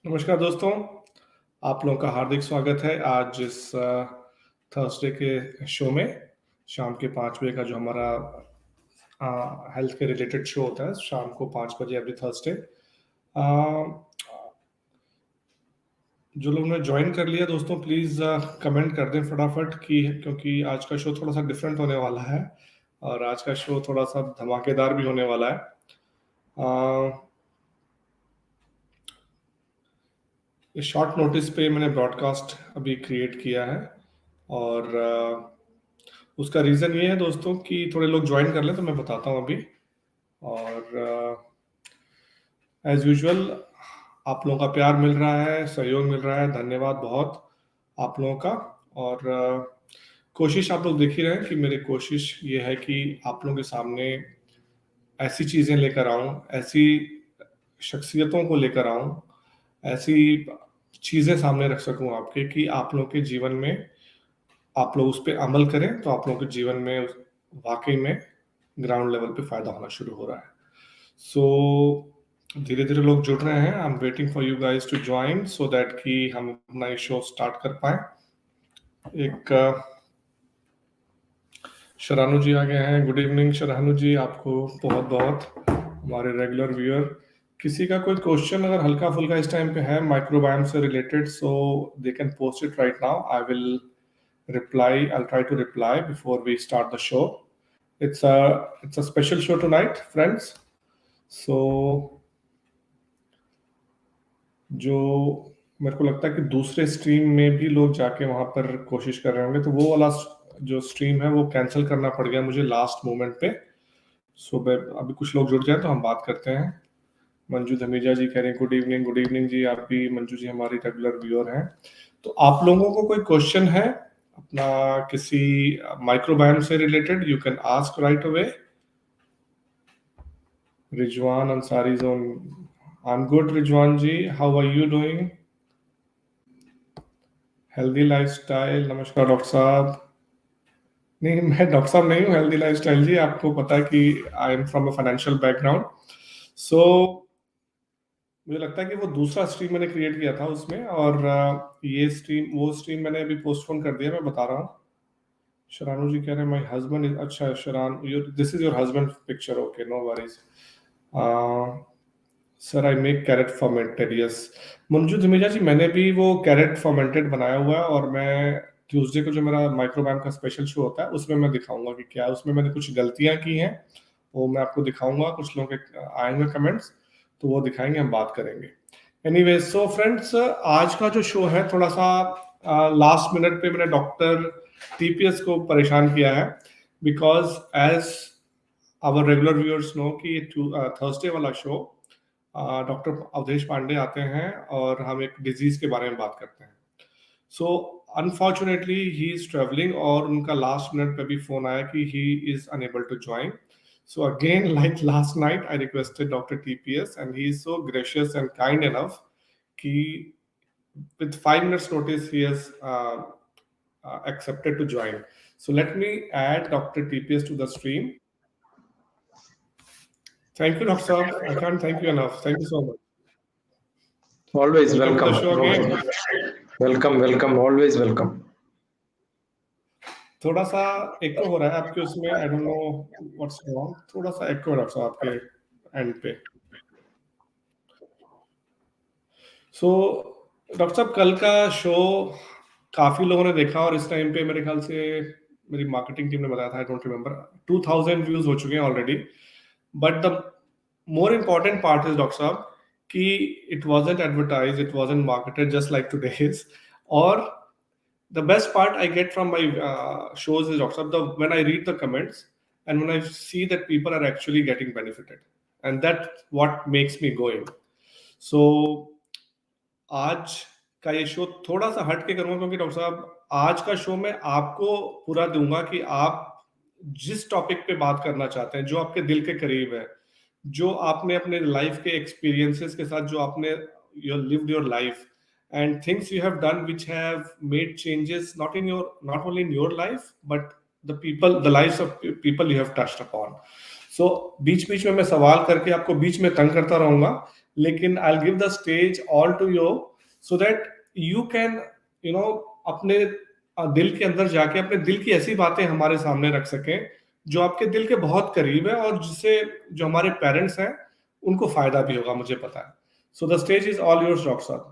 नमस्कार दोस्तों, आप लोगों का हार्दिक स्वागत है आज इस थर्सडे के शो में। शाम के 5 बजे का जो हमारा हेल्थ के रिलेटेड शो होता है, शाम को 5 बजे एवरी थर्सडे। जो लोग ने ज्वाइन कर लिया दोस्तों, प्लीज़ कमेंट कर दें फटाफट कि, क्योंकि आज का शो थोड़ा सा डिफरेंट होने वाला है और आज का शो थोड़ा सा धमाकेदार भी होने वाला है। इस शॉर्ट नोटिस पे मैंने ब्रॉडकास्ट अभी क्रिएट किया है और उसका रीज़न ये है दोस्तों कि थोड़े लोग ज्वाइन कर लें, तो मैं बताता हूँ अभी। और एज यूजुअल आप लोगों का प्यार मिल रहा है, सहयोग मिल रहा है, धन्यवाद बहुत आप लोगों का। और कोशिश आप लोग देख ही रहे हैं कि मेरी कोशिश ये है कि आप लोगों के सामने ऐसी चीज़ें लेकर आऊँ, ऐसी शख्सियतों को लेकर आऊँ, ऐसी चीज़ें सामने रख सकूँ आपके कि आप लोगों के जीवन में आप लोग उस पर अमल करें तो आप लोगों के जीवन में वाकई में ग्राउंड लेवल पे फ़ायदा होना शुरू हो रहा है। सो धीरे धीरे लोग जुड़ रहे हैं। I am waiting for you guys to join so that कि हम अपना ये शो स्टार्ट कर पाए। एक शरानू जी आ गए हैं। गुड इवनिंग शरानू जी, आपको बहुत बहुत, हमारे रेगुलर व्यूअर। किसी का कोई क्वेश्चन अगर हल्का फुल्का इस टाइम पे है माइक्रोबायोम से related, so they can post it right now. I will I'll try to reply before we start the show. It's a special show tonight, friends. So जो मेरे को लगता है कि दूसरे स्ट्रीम में भी लोग जाके वहां पर कोशिश कर रहे होंगे, तो वो वाला जो स्ट्रीम है वो कैंसिल करना पड़ गया मुझे लास्ट मोमेंट पे। सो अभी कुछ लोग जुड़ जाए तो हम बात करते हैं। मंजू धमीजा जी कह रहे हैं गुड इवनिंग। गुड इवनिंग जी, आप भी मंजू जी हमारी रेगुलर व्यूअर हैं। तो आप लोगों को कोई क्वेश्चन है अपना किसी माइक्रोबायोम से रिलेटेड, you can ask right away. Rizwan Ansari joined, I am good Rizwan ji, how are you doing? Healthy lifestyle, नमस्कार डॉक्टर साहब। नहीं, मैं डॉक्टर साहब नहीं हूँ, हेल्दी लाइफस्टाइल जी। आपको पता है कि I am from a financial background. So मुझे लगता है कि वो दूसरा स्ट्रीम मैंने क्रिएट किया था उसमें, और ये स्ट्रीम, वो स्ट्रीम मैंने अभी पोस्टपोन कर दिया। मैं बता रहा हूँ। शरानू जी कह रहे हैं माय हस्बैंड इज, अच्छा Sharan, this is your husband picture, okay no worries. Sir I make carrot fermented, yes. Manju Dhamija ji, मैंने भी वो कैरेट फर्मेंटेड बनाया हुआ है और मैं ट्यूसडे को जो मेरा माइक्रोबायोम का स्पेशल शो होता है उसमें मैं दिखाऊंगा कि क्या उसमें मैंने कुछ गलतियां की हैं, वो मैं आपको दिखाऊंगा। कुछ लोगों के आएंगे कमेंट्स तो वो दिखाएंगे, हम बात करेंगे। एनीवे, सो फ्रेंड्स, आज का जो शो है थोड़ा सा लास्ट मिनट पे मैंने डॉक्टर टीपीएस को परेशान किया है, because as our regular viewers know कि थर्सडे वाला शो डॉक्टर अवधेश पांडे आते हैं और हम एक डिजीज के बारे में बात करते हैं। So unfortunately he is travelling और उनका लास्ट मिनट पे भी फोन आया कि he is unable to join. So again, like last night, I requested Dr. TPS, and he is so gracious and kind enough. He, with 5 minutes notice, he has accepted to join. So let me add Dr. TPS to the stream. Thank you, Dr. Saab. I can't thank you enough. Thank you so much. Always Welcome welcome. to the show again. Welcome. Always welcome. थोड़ा सा एको हो रहा है आपके उसमें, आई don't know what's wrong, थोड़ा सा एको है डॉक्टर साहब आपके एंड पे। सो डॉक्टर साहब, कल का शो काफी लोगों ने देखा और इस टाइम पे मेरे ख्याल से मेरी मार्केटिंग टीम ने बताया था, आई डोंट रिमेम्बर, 2000 व्यूज हो चुके हैं already. But the more important part is doctor साहब कि it wasn't advertised, it wasn't marketed just like today's. और the best part I get from my shows is, Dr. Saab, when I read the comments and when I see that people are actually getting benefited, and that's what makes me going. So आज का ये show थोड़ा सा हट के करूंगा, क्योंकि doctor साहब आज का शो में आपको पूरा दूंगा कि आप जिस टॉपिक पे बात करना चाहते हैं, जो आपके दिल के करीब है, जो आपने अपने लाइफ के एक्सपीरियंसेस के साथ, जो आपने lived your life and things you have done which have made changes not only in your life but the lives of people you have touched upon. So बीच बीच में मैं सवाल करके आपको बीच में तंग करता रहूंगा, लेकिन I'll give the stage all to you so that you can अपने दिल के अंदर जाके अपने दिल की ऐसी बातें हमारे सामने रख सकें जो आपके दिल के बहुत करीब है और जिससे जो हमारे पेरेंट्स हैं उनको फायदा भी होगा, मुझे पता है. So the stage is all yours, Dr. Saab.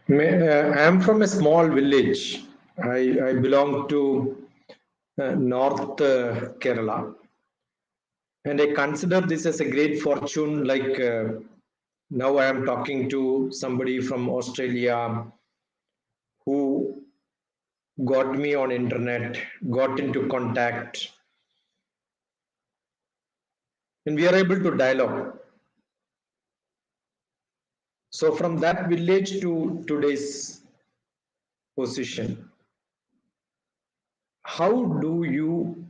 I am from a small village. I belong to North Kerala, and I consider this as a great fortune. Like now, I am talking to somebody from Australia who got me on internet, got into contact, and we are able to dialogue. So from that village to today's position, how do you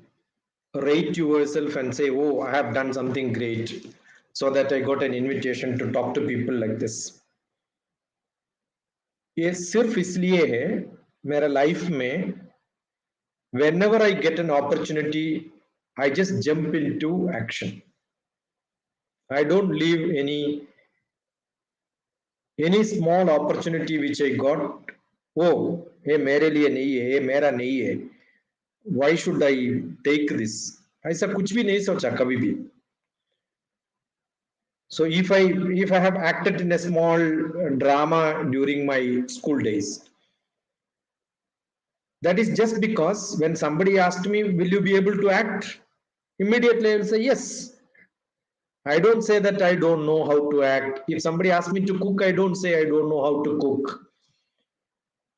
rate yourself and say, oh, I have done something great, so that I got an invitation to talk to people like this? ये सिर्फ इसलिए है मेरा life में whenever I get an opportunity, I just jump into action. I don't leave any small opportunity which I got. Oh, ये मेरे लिए नहीं है, ये मेरा नहीं है. Why should I take this? ऐसा कुछ भी नहीं सोचा कभी भी. So if I have acted in a small drama during my school days, that is just because when somebody asked me, will you be able to act? Immediately I will say yes. I don't say that I don't know how to act. If somebody asks me to cook, I don't say I don't know how to cook.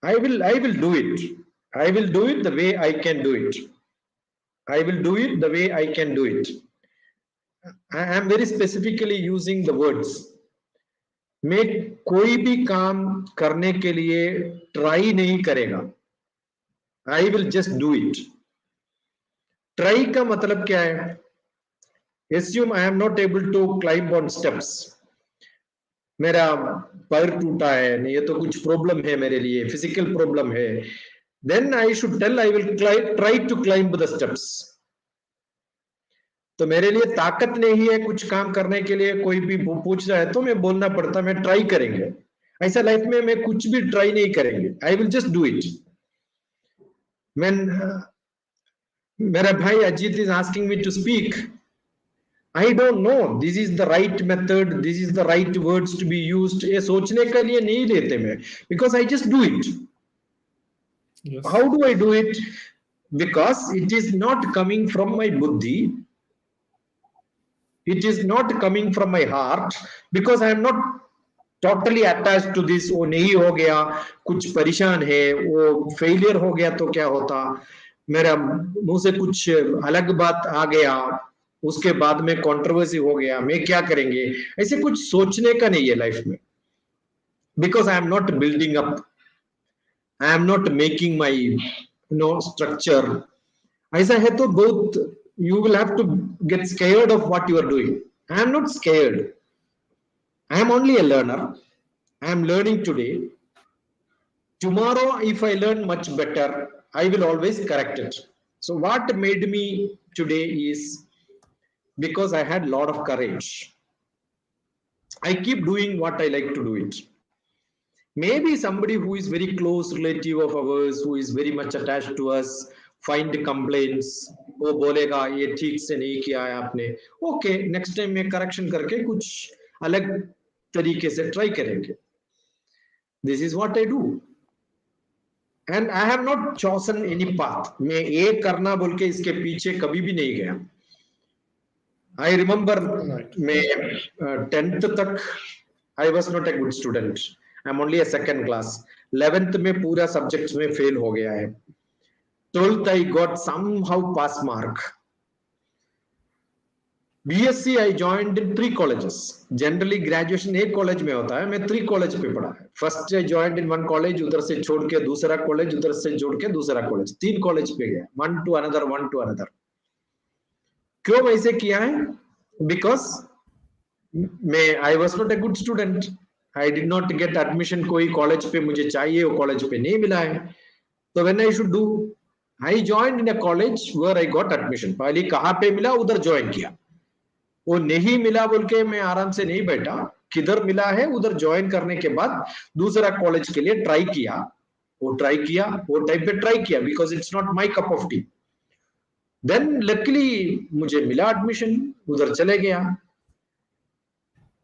I will do it. I will do it the way I can do it. I will do it the way I can do it. I am very specifically using the words. मैं कोई भी काम करने के लिए try नहीं करेगा. I will just do it. Try का मतलब क्या है? Assume I am not able to climb on steps. मेरा पैर टूटा है, ये तो कुछ प्रॉब्लम है मेरे लिए, फिजिकल प्रॉब्लम है. Then I should tell I will try to climb the steps. तो मेरे लिए ताकत नहीं है कुछ काम करने के लिए. कोई भी पूछ रहा है तो मैं बोलना पड़ता, मैं ट्राई करेंगे. ऐसा लाइफ में मैं कुछ भी ट्राई नहीं करेंगे. I will just do it. मेरा भाई Ajeet is asking me to speak. I don't know this is the right method, this is the right words to be used. ये सोचने के लिए नहीं लेते मैं, because I just do it. How do I do it? Because it is not coming from my बुद्धि. It is not coming from my heart, because I am not totally attached to this. वो नहीं हो गया, कुछ परेशान है, वो failure हो गया तो क्या होता, मेरा मुंह से कुछ अलग बात आ गया, उसके बाद में कंट्रोवर्सी हो गया, मैं क्या करेंगे, ऐसे कुछ सोचने का नहीं है लाइफ में. because I am not building up, I am not making my structure. ऐसा है तो both you will have to get scared of what you are doing. I am not scared. I am only a learner. I am learning today. Tomorrow, if I learn much better, I will always correct it. So what made me today is because I had a lot of courage. I keep doing what I like to do it. Maybe somebody who is very close relative of ours, who is very much attached to us, find complaints, वो बोलेगा ये ठीक से नहीं किया है आपने, okay next time में करेक्शन करके कुछ अलग तरीके से ट्राई करेंगे. This is what I do and I have not chosen any path. मैं ये करना बोल के इसके पीछे कभी भी नहीं गया. आई रिमेंबर मैं 10th तक I was not a good student. I am only a second class. 11th में पूरा सब्जेक्ट्स में फेल हो गया है. 12th I got somehow pass mark. BSc I joined in 3 colleges. Generally graduation एक college में होता है, मैं 3 कॉलेज पे पढ़ा है. First I joined in 1 college, उधर से छोड़ के दूसरा कॉलेज, उधर से जोड़ के दूसरा कॉलेज. 3 कॉलेज पे गया, one to another. क्यों ऐसे किया है? Because I was not a good student. I did not get admission. कोई कॉलेज पे मुझे चाहिए, वो कॉलेज पे नहीं मिला है. तो when I should do, I joined in a college where I got admission. पहले कहाँ पे मिला उधर ज्वाइन किया. वो नहीं मिला बोल के मैं आराम से नहीं बैठा, किधर मिला है उधर ज्वाइन करने के बाद दूसरा कॉलेज के लिए ट्राई किया, वो टाइम पे ट्राई किया, because it's not my cup of tea. Then luckily मुझे मिला एडमिशन, उधर चले गया।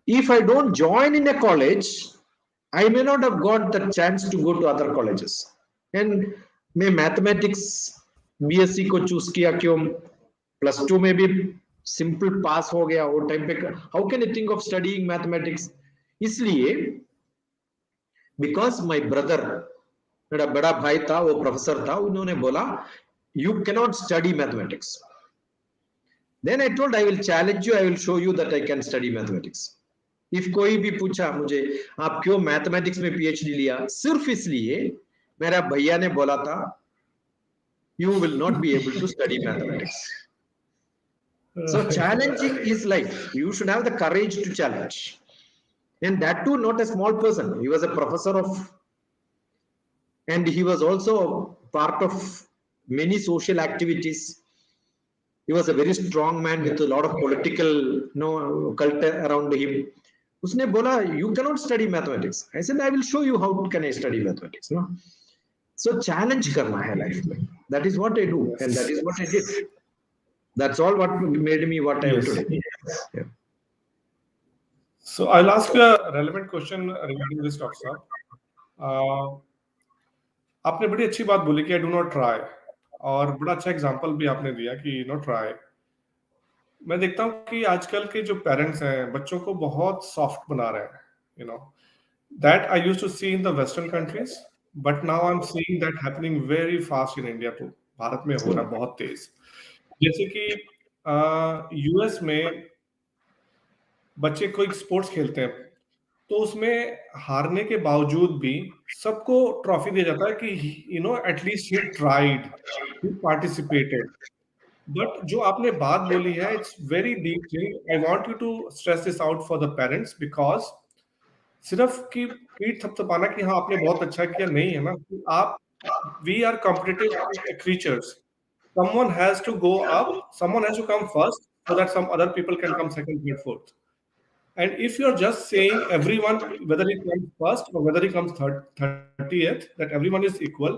If I don't join in a college, I may not have got the chance to go to other colleges. And मैं mathematics BSc को choose किया, क्यों? +2 में भी सिंपल पास हो गया वो टाइम पे। How can I think of studying mathematics? इसलिए बिकॉज माय ब्रदर, मेरा बड़ा भाई था, वो प्रोफेसर था, उन्होंने बोला you can not study mathematics. Then I told I will challenge you, I will show you that I can study mathematics. If कोई भी पूछा मुझे आप क्यों मैथमेटिक्स में पीएचडी लिया, सिर्फ इसलिए मेरा भैया ने बोला था you will not be able to study mathematics. So challenging is life. You should have the courage to challenge, and that too not a small person. He was a professor of, and he was also part of many social activities. He was a very strong man with a lot of political culture around him. उसने बोला you cannot study mathematics. I said I will show you how can I study mathematics. No, so challenge करना है life में. That is what I do, and that is what I did. That's all what made me what I am today. Yeah. So I'll ask you a relevant question regarding this, Dr. Saab. आपने बड़ी अच्छी बात बोली कि I do not try, और बड़ा अच्छा example भी आपने दिया कि not try. मैं देखता हूँ कि आजकल के जो पेरेंट्स हैं बच्चों को बहुत सॉफ्ट बना रहे हैं, you know. That I used to see in the Western countries, but now I'm seeing that happening very fast in India too. Bharat में हो रहा है बहुत तेज। जैसे कि यूएस में बच्चे कोई स्पोर्ट्स खेलते हैं तो उसमें हारने के बावजूद भी सबको ट्रॉफी दिया जाता है कि you know at least he tried, he participated. But जो आपने बात बोली है, it's very deep thing. I want you to stress this out for the parents, because सिर्फ की पीठ थपथपाना कि हाँ आपने बहुत अच्छा किया नहीं है ना। आप, we are competitive creatures. Someone has to go up, someone has to come first so that some other people can come second, third, fourth. And if you're just saying everyone, whether he comes first or whether he comes 30th, that everyone is equal,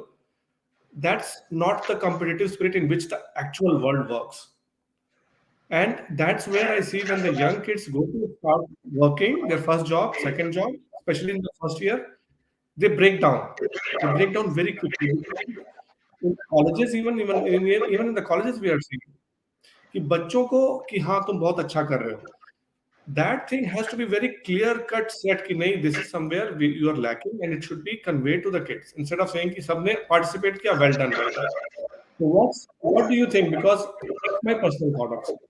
that's not the competitive spirit in which the actual world works. And that's where I see when the young kids go to start working, their first job, second job, especially in the first year, they break down. They break down very quickly. In colleges, even in the colleges we are seeing कि बच्चों को कि हाँ तुम बहुत अच्छा कर रहे हो, that thing has to be very clear cut set कि नहीं, this is somewhere you are lacking and it should be conveyed to the kids instead of saying कि सबने participate किया, well done, well done. So what do you think? Because that's my personal thought of it.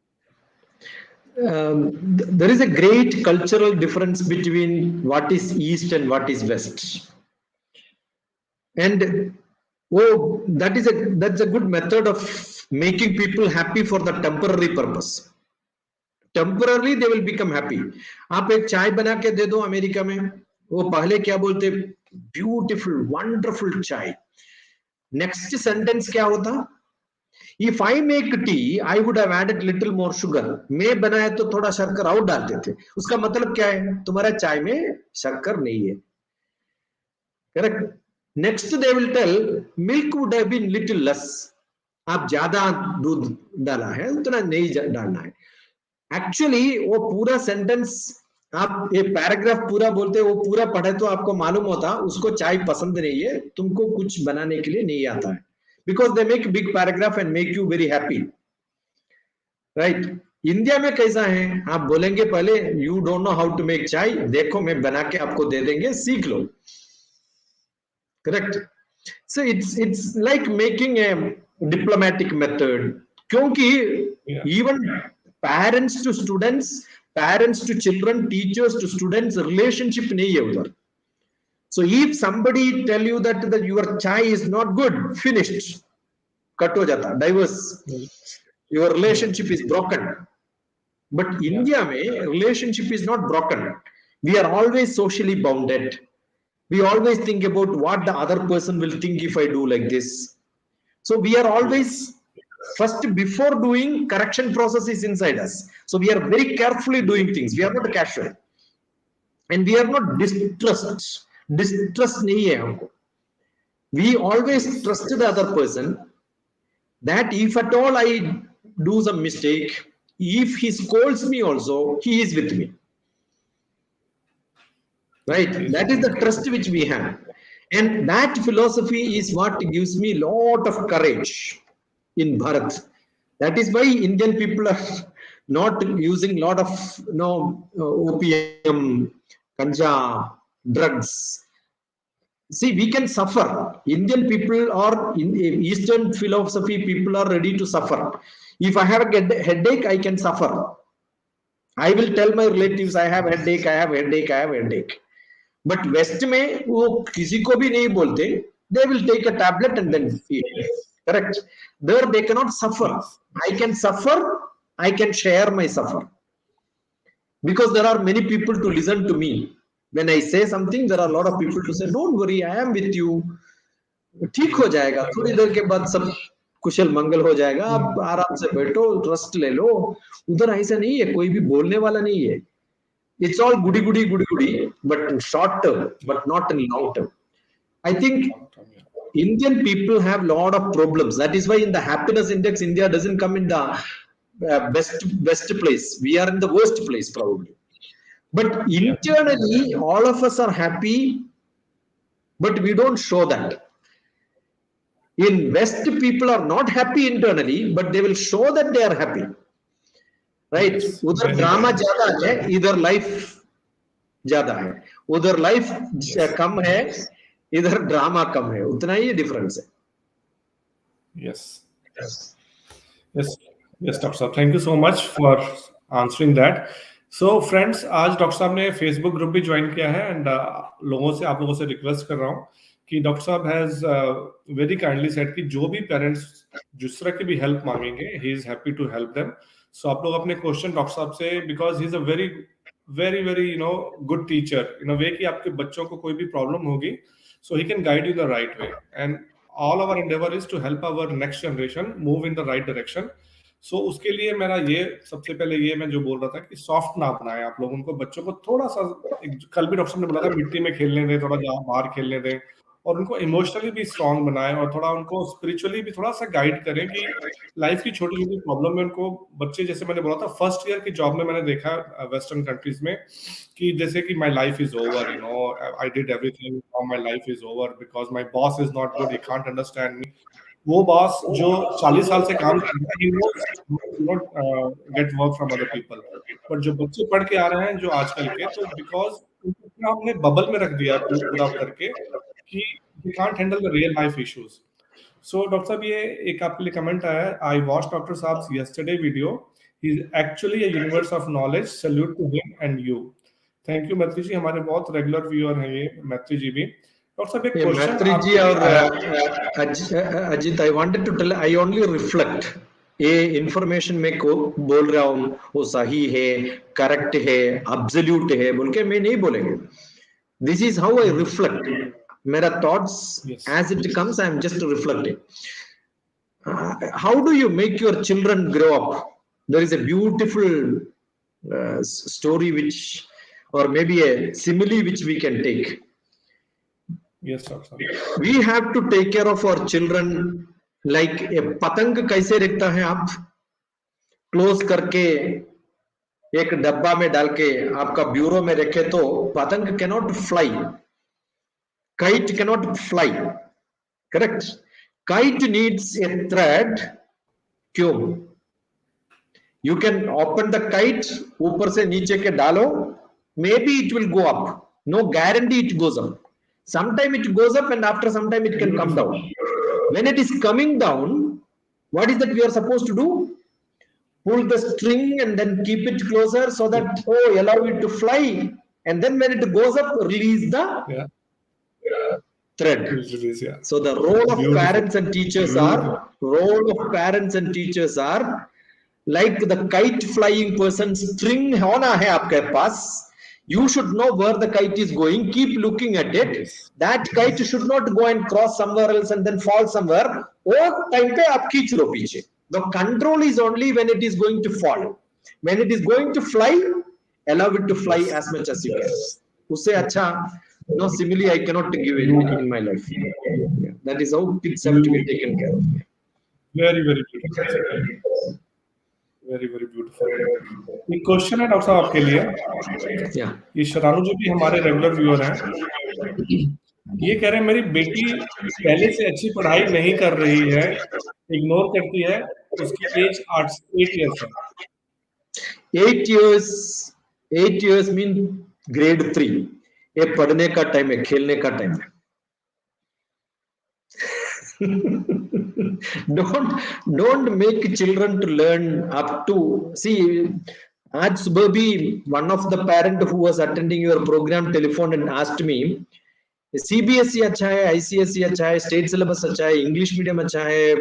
There is a great cultural difference between what is East and what is West, and that's a good method of making people happy for the temporary purpose. Temporarily they will become happy. आप एक चाय बना के दे दो America में, वो पहले क्या बोलते, beautiful wonderful chai. Next sentence क्या होता, if I make tea I would have added little more sugar. मैं बनाया तो थोड़ा शक्कर और डालते थे। उसका मतलब क्या है, तुम्हारा चाय में शक्कर नहीं है। Correct. Next they will tell milk would have been little less. आप ज्यादा दूध डाला है, उतना नहीं डालना है। एक्चुअली वो पूरा सेंटेंस आप ये पैराग्राफ पूरा बोलते, वो पूरा पढ़े तो आपको मालूम होता उसको चाय पसंद नहीं है, तुमको कुछ बनाने के लिए नहीं आता है। Because they make big paragraph and make you very happy, right. India में कैसा है, आप बोलेंगे पहले you don't know how to make chai, देखो मैं बना के आपको दे देंगे, सीख लो। Correct. So it's like making a diplomatic method, क्योंकि even parents to students, parents to children, teachers to students, relationship nahi hai udhar. So if somebody tell you that your chai is not good, finished, cut ho jata, divorce, your relationship is broken. But India mein relationship is not broken. We are always socially bounded. We always think about what the other person will think if I do like this. So we are always First, before doing, correction process is inside us. So we are very carefully doing things. We are not casual. And we are not distrust. Distrust nahi hai humko. We always trust the other person that if at all I do some mistake, if he scolds me also, he is with me. Right? That is the trust which we have. And that philosophy is what gives me a lot of courage in Bharat. That is why Indian people are not using a lot of opium, ganja, drugs. See, we can suffer. Indian people or in Eastern philosophy people are ready to suffer. If I have a headache, I can suffer. I will tell my relatives I have headache, I have headache, I have headache. But West में वो किसी को भी नहीं बोलते. They will take a tablet and then eat. Correct. There they cannot suffer. I can suffer. I can share my suffer. Because there are many people to listen to me. When I say something, there are a lot of people to say, "Don't worry, I am with you. ठीक हो जाएगा. थोड़ी देर के बाद सब कुशल मंगल हो जाएगा. आप आराम से बैठो, ट्रस्ट ले लो." उधर ऐसा नहीं है. कोई भी बोलने वाला नहीं है. It's all goody, but in short term, but not in long term. I think Indian people have a lot of problems. That is why in the happiness index, India doesn't come in the best place. We are in the worst place probably. But internally, all of us are happy, but we don't show that. In West, people are not happy internally, but they will show that they are happy. Right? उधर drama ज्यादा है, इधर life ज्यादा है. उधर life कम है, इधर drama कम है. उतना ही डिफरेंस है. Yes, Dr. Saab. Thank you so much for answering that. So friends, आज डॉक्टर साहब ने फेसबुक ग्रुप भी ज्वाइन किया है एंड आप लोगों से रिक्वेस्ट कर रहा हूँ कि डॉक्टर साहब हैज वेरी काइंडली सेड कि जो भी पेरेंट्स जिस तरह की भी हेल्प मांगेंगे, he is happy to help them. So आप लोग अपने क्वेश्चन डॉक्टर साहब से, because he is a very very very good teacher in a way कि आपके बच्चों को कोई भी प्रॉब्लम होगी, so he can guide you the right way. And all our endeavour is to help our next generation move in the right direction. So उसके लिए मेरा ये सबसे पहले ये मैं जो बोल रहा था कि सॉफ्ट ना अपनाएं आप लोग. उनको बच्चों को थोड़ा सा, कल भी डॉक्टर साहब ने बोला था, मिट्टी में खेलने दें, थोड़ा बाहर खेलने दें, और उनको इमोशनली भी स्ट्रांग बनाएं और थोड़ा उनको स्पिरिचुअली भी थोड़ा सा गाइड करें कि लाइफ की छोटी छोटी प्रॉब्लम में उनको बच्चे, जैसे मैंने बोला था फर्स्ट ईयर की जॉब में मैंने देखा वेस्टर्न कंट्रीज में कि जैसे कि my life is over, I did everything, my life is over because my boss is not good, he can't understand me. वो बॉस जो 40 साल से काम कर रहा है, he not get work from other people. But जो बच्चे पढ़ के आ रहे हैं जो आजकल के, तो बिकॉज उनको हमने बबल में रख दिया पूरा करके कि you can't handle the real life issues. So doctor साहब, ये एक आपके लिए कमेंट आया है. I watched डॉक्टर साहब yesterday video. He is actually a universe of knowledge. Salute to him and you. Thank you मैत्री जी, हमारे बहुत रेगुलर व्यूअर हैं ये मैत्री जी भी. डॉक्टर साहब एक क्वेश्चन मैत्री जी और Ajit, I wanted to tell, I only reflect. ये इंफॉर्मेशन में को बोल रहा हूँ वो सही है, करेक्ट है, एब्सोल्यूट है बोल के मैं नहीं बोलेंगे. This is how I reflect. मेरा thoughts as it comes, I am just reflecting. How do you make your children grow up? There is a beautiful story which, or maybe a simile which we can take. Yes, sir. We have to take care of our children like a पतंग कैसे रखता है आप, close करके एक डब्बा में डाल के आपका ब्यूरो में रखे तो पतंग cannot fly. Kite cannot fly. Correct? Kite needs a thread. क्यों? You can open the kite, ऊपर से नीचे के डालो, maybe it will go up. No guarantee it goes up. Sometime it goes up and after some time it can come down. When it is coming down, what is that we are supposed to do? Pull the string and then keep it closer so that, allow it to fly. And then when it goes up, release the thread. So the role of parents and teachers are like the kite flying person. String होना है आपके पास. You should know where the kite is going. Keep looking at it. That kite should not go and cross somewhere else and then fall somewhere. वो time पे आप खींच लो पीछे. The control is only when it is going to fall. When it is going to fly, allow it to fly as much as you can. Usse acha, no simile I cannot give it in my life. Yeah, that is how kids have to be taken care of. Very, very beautiful, sir. Very, very beautiful. एक question है doctor साहब आपके लिए। Yeah. ये शरानू जो भी हमारे regular viewer हैं, ये कह रहे हैं मेरी बेटी पहले से अच्छी पढ़ाई नहीं कर रही है, इग्नोर करती है, उसकी एज 8 इयर्स है। 8 years mean grade 3. ये पढ़ने का टाइम है, खेलने का टाइम है। don't make children to learn up to see. आज सुबह भी one of the parent who was attending your program telephone and asked me, CBSE अच्छा है, ICSE अच्छा है, स्टेट सिलेबस अच्छा है, इंग्लिश मीडियम अच्छा है,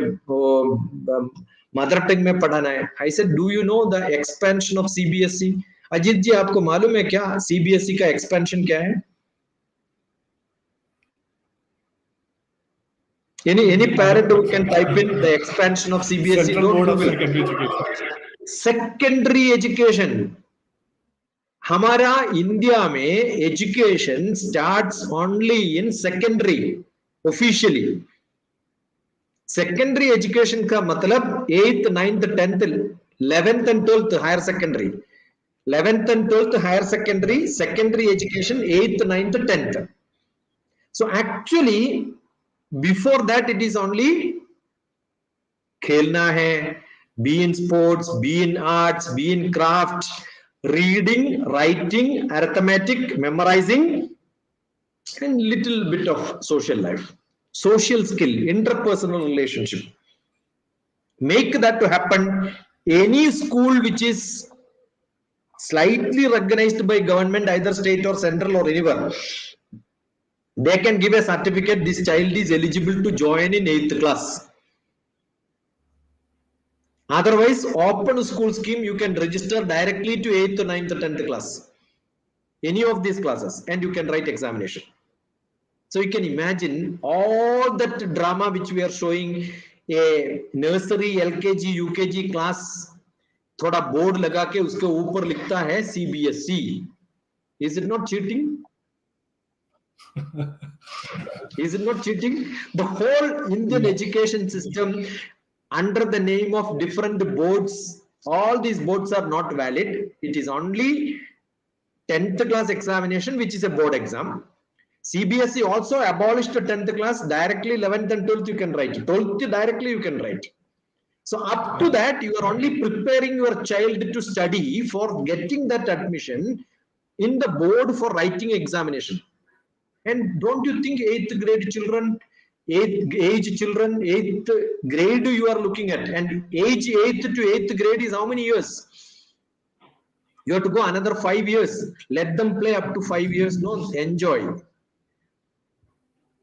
मदर टंग में पढ़ाना है। I said, do you know the expansion of CBSE? Ajit जी आपको मालूम है क्या CBSE का expansion क्या है? Any parent who can type in the expansion of CBSE. Central Board of Secondary Education. Secondary education. हमारा इंडिया में education starts only in secondary officially. Secondary education का मतलब 8th 9th 10th 11th and 12th higher secondary, 11th and 12th higher secondary, secondary education 8th 9th 10th. So actually before that it is only खेलना है, be in sports, be in arts, be in craft, reading, writing, arithmetic, memorizing, and little bit of social life, social skill, interpersonal relationship. Make that to happen. Any school which is slightly recognized by government, either state or central or anywhere, they can give a certificate, this child is eligible to join in 8th class. Otherwise, open school scheme, you can register directly to 8th, 9th, 10th class, any of these classes, and you can write examination. So you can imagine all that drama which we are showing, a nursery, LKG, UKG class, थोड़ा board लगा के उसके ऊपर लिखता है CBSE. Is it not cheating? Is it not cheating? The whole Indian education system, under the name of different boards, all these boards are not valid. It is only 10th class examination, which is a board exam. CBSE also abolished the 10th class, directly 11th and 12th you can write, 12th directly you can write. So up to that you are only preparing your child to study for getting that admission in the board for writing examination. And don't you think 8th grade children, 8th grade you are looking at, and age 8th to 8th grade is how many years? You have to go another 5 years. Let them play up to 5 years. No, enjoy.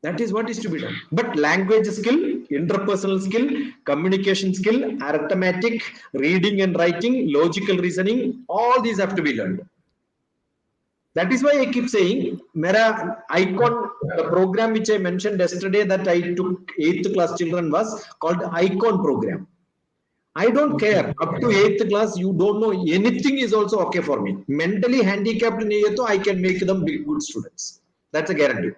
That is what is to be done. But language skill, interpersonal skill, communication skill, arithmetic, reading and writing, logical reasoning, all these have to be learned. That is why I keep saying, mera icon, the program which I mentioned yesterday that I took 8th class children was called icon program. I don't care. Up to 8th class, you don't know anything is also okay for me. Mentally handicapped nahi hai to I can make them be good students. That's a guarantee.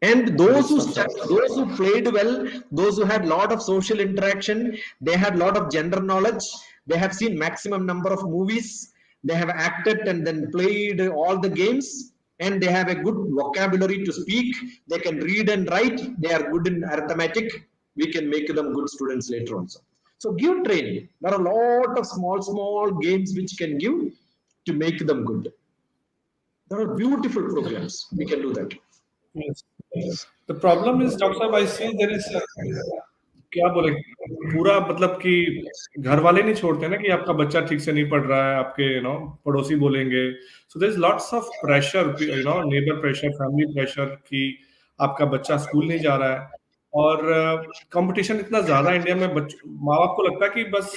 And those who played well, those who had lot of social interaction, they had lot of gender knowledge, they have seen maximum number of movies, they have acted and then played all the games, and they have a good vocabulary to speak, they can read and write, they are good in arithmetic, we can make them good students later also. So give training. There are a lot of small games which can give to make them good. There are beautiful programs. We can do that. Yes. The problem is, Dr. Saab, I see there is क्या बोले, पूरा मतलब कि घर वाले नहीं छोड़ते ना कि आपका बच्चा ठीक से नहीं पढ़ रहा है, आपके पड़ोसी बोलेंगे. So there is lots of pressure, neighbor pressure, family pressure कि आपका बच्चा स्कूल नहीं जा रहा है, और कंपटीशन इतना ज्यादा इंडिया में, माँ बाप को लगता है कि बस,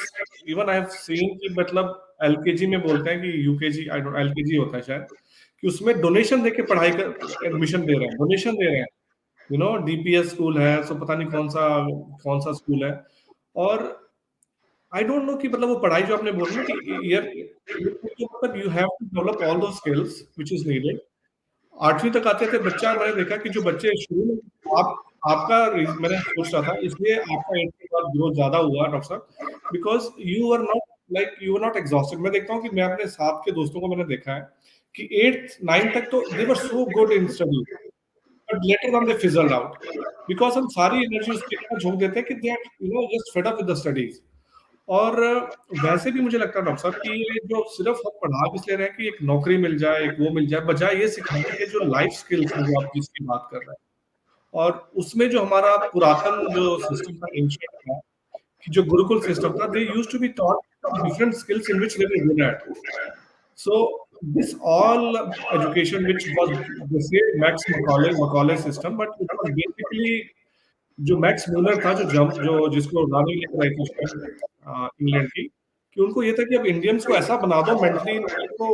इवन आई हैव सीन कि मतलब LKG में बोलते हैं कि UKG, LKG होता है शायद, कि उसमें डोनेशन देके पढ़ाई का एडमिशन दे रहे हैं, डोनेशन दे रहे हैं. DPS स्कूल है, सो पता नहीं कौन सा स्कूल है, और आई डोंट नो कि मतलब वो पढ़ाई जो आपने बोला ना कि ईयर, मतलब you have to develop all those skills which is needed. 8वीं तक आते-आते बच्चा मैंने देखा कि जो बच्चे शुरू में आप आपका मैंने सोच रहा था इसलिए आपका 8th के बाद ग्रोथ ज़्यादा हुआ डॉक्टर साहब, because you were not exhausted. मैं देखता हूँ कि मैं अपने साथ के दोस्तों को मैंने देखा है कि 8th 9th तक तो they were so good in study, but later on they fizzled out because हम सारी एनर्जी उसके तरफ झोंक देते हैं कि they are just fed up with the studies. और वैसे भी मुझे लगता है डॉक्टर साहब कि ये जो सिर्फ हम पढ़ा किस ले रहे हैं कि एक नौकरी मिल जाए, एक वो मिल जाए, बजाय ये सिखाने के जो लाइफ स्किल्स हैं जो आप जिसकी बात कर रहे हैं। और उसमें जो हमारा पुरातन जो सिस्टम था, एंशिएंट था, कि जो गुरुकुल सिस्टम था, they used to be taught different skills in which they were good at. So this all education which was the same Macaulay system, but it was basically जो मैक्स मूलर था, जो जिसको रानी लेकर आई थी शायद इंग्लैंड की, कि उनको ये था कि अब इंडियंस को ऐसा बना दो मेंटली, इनको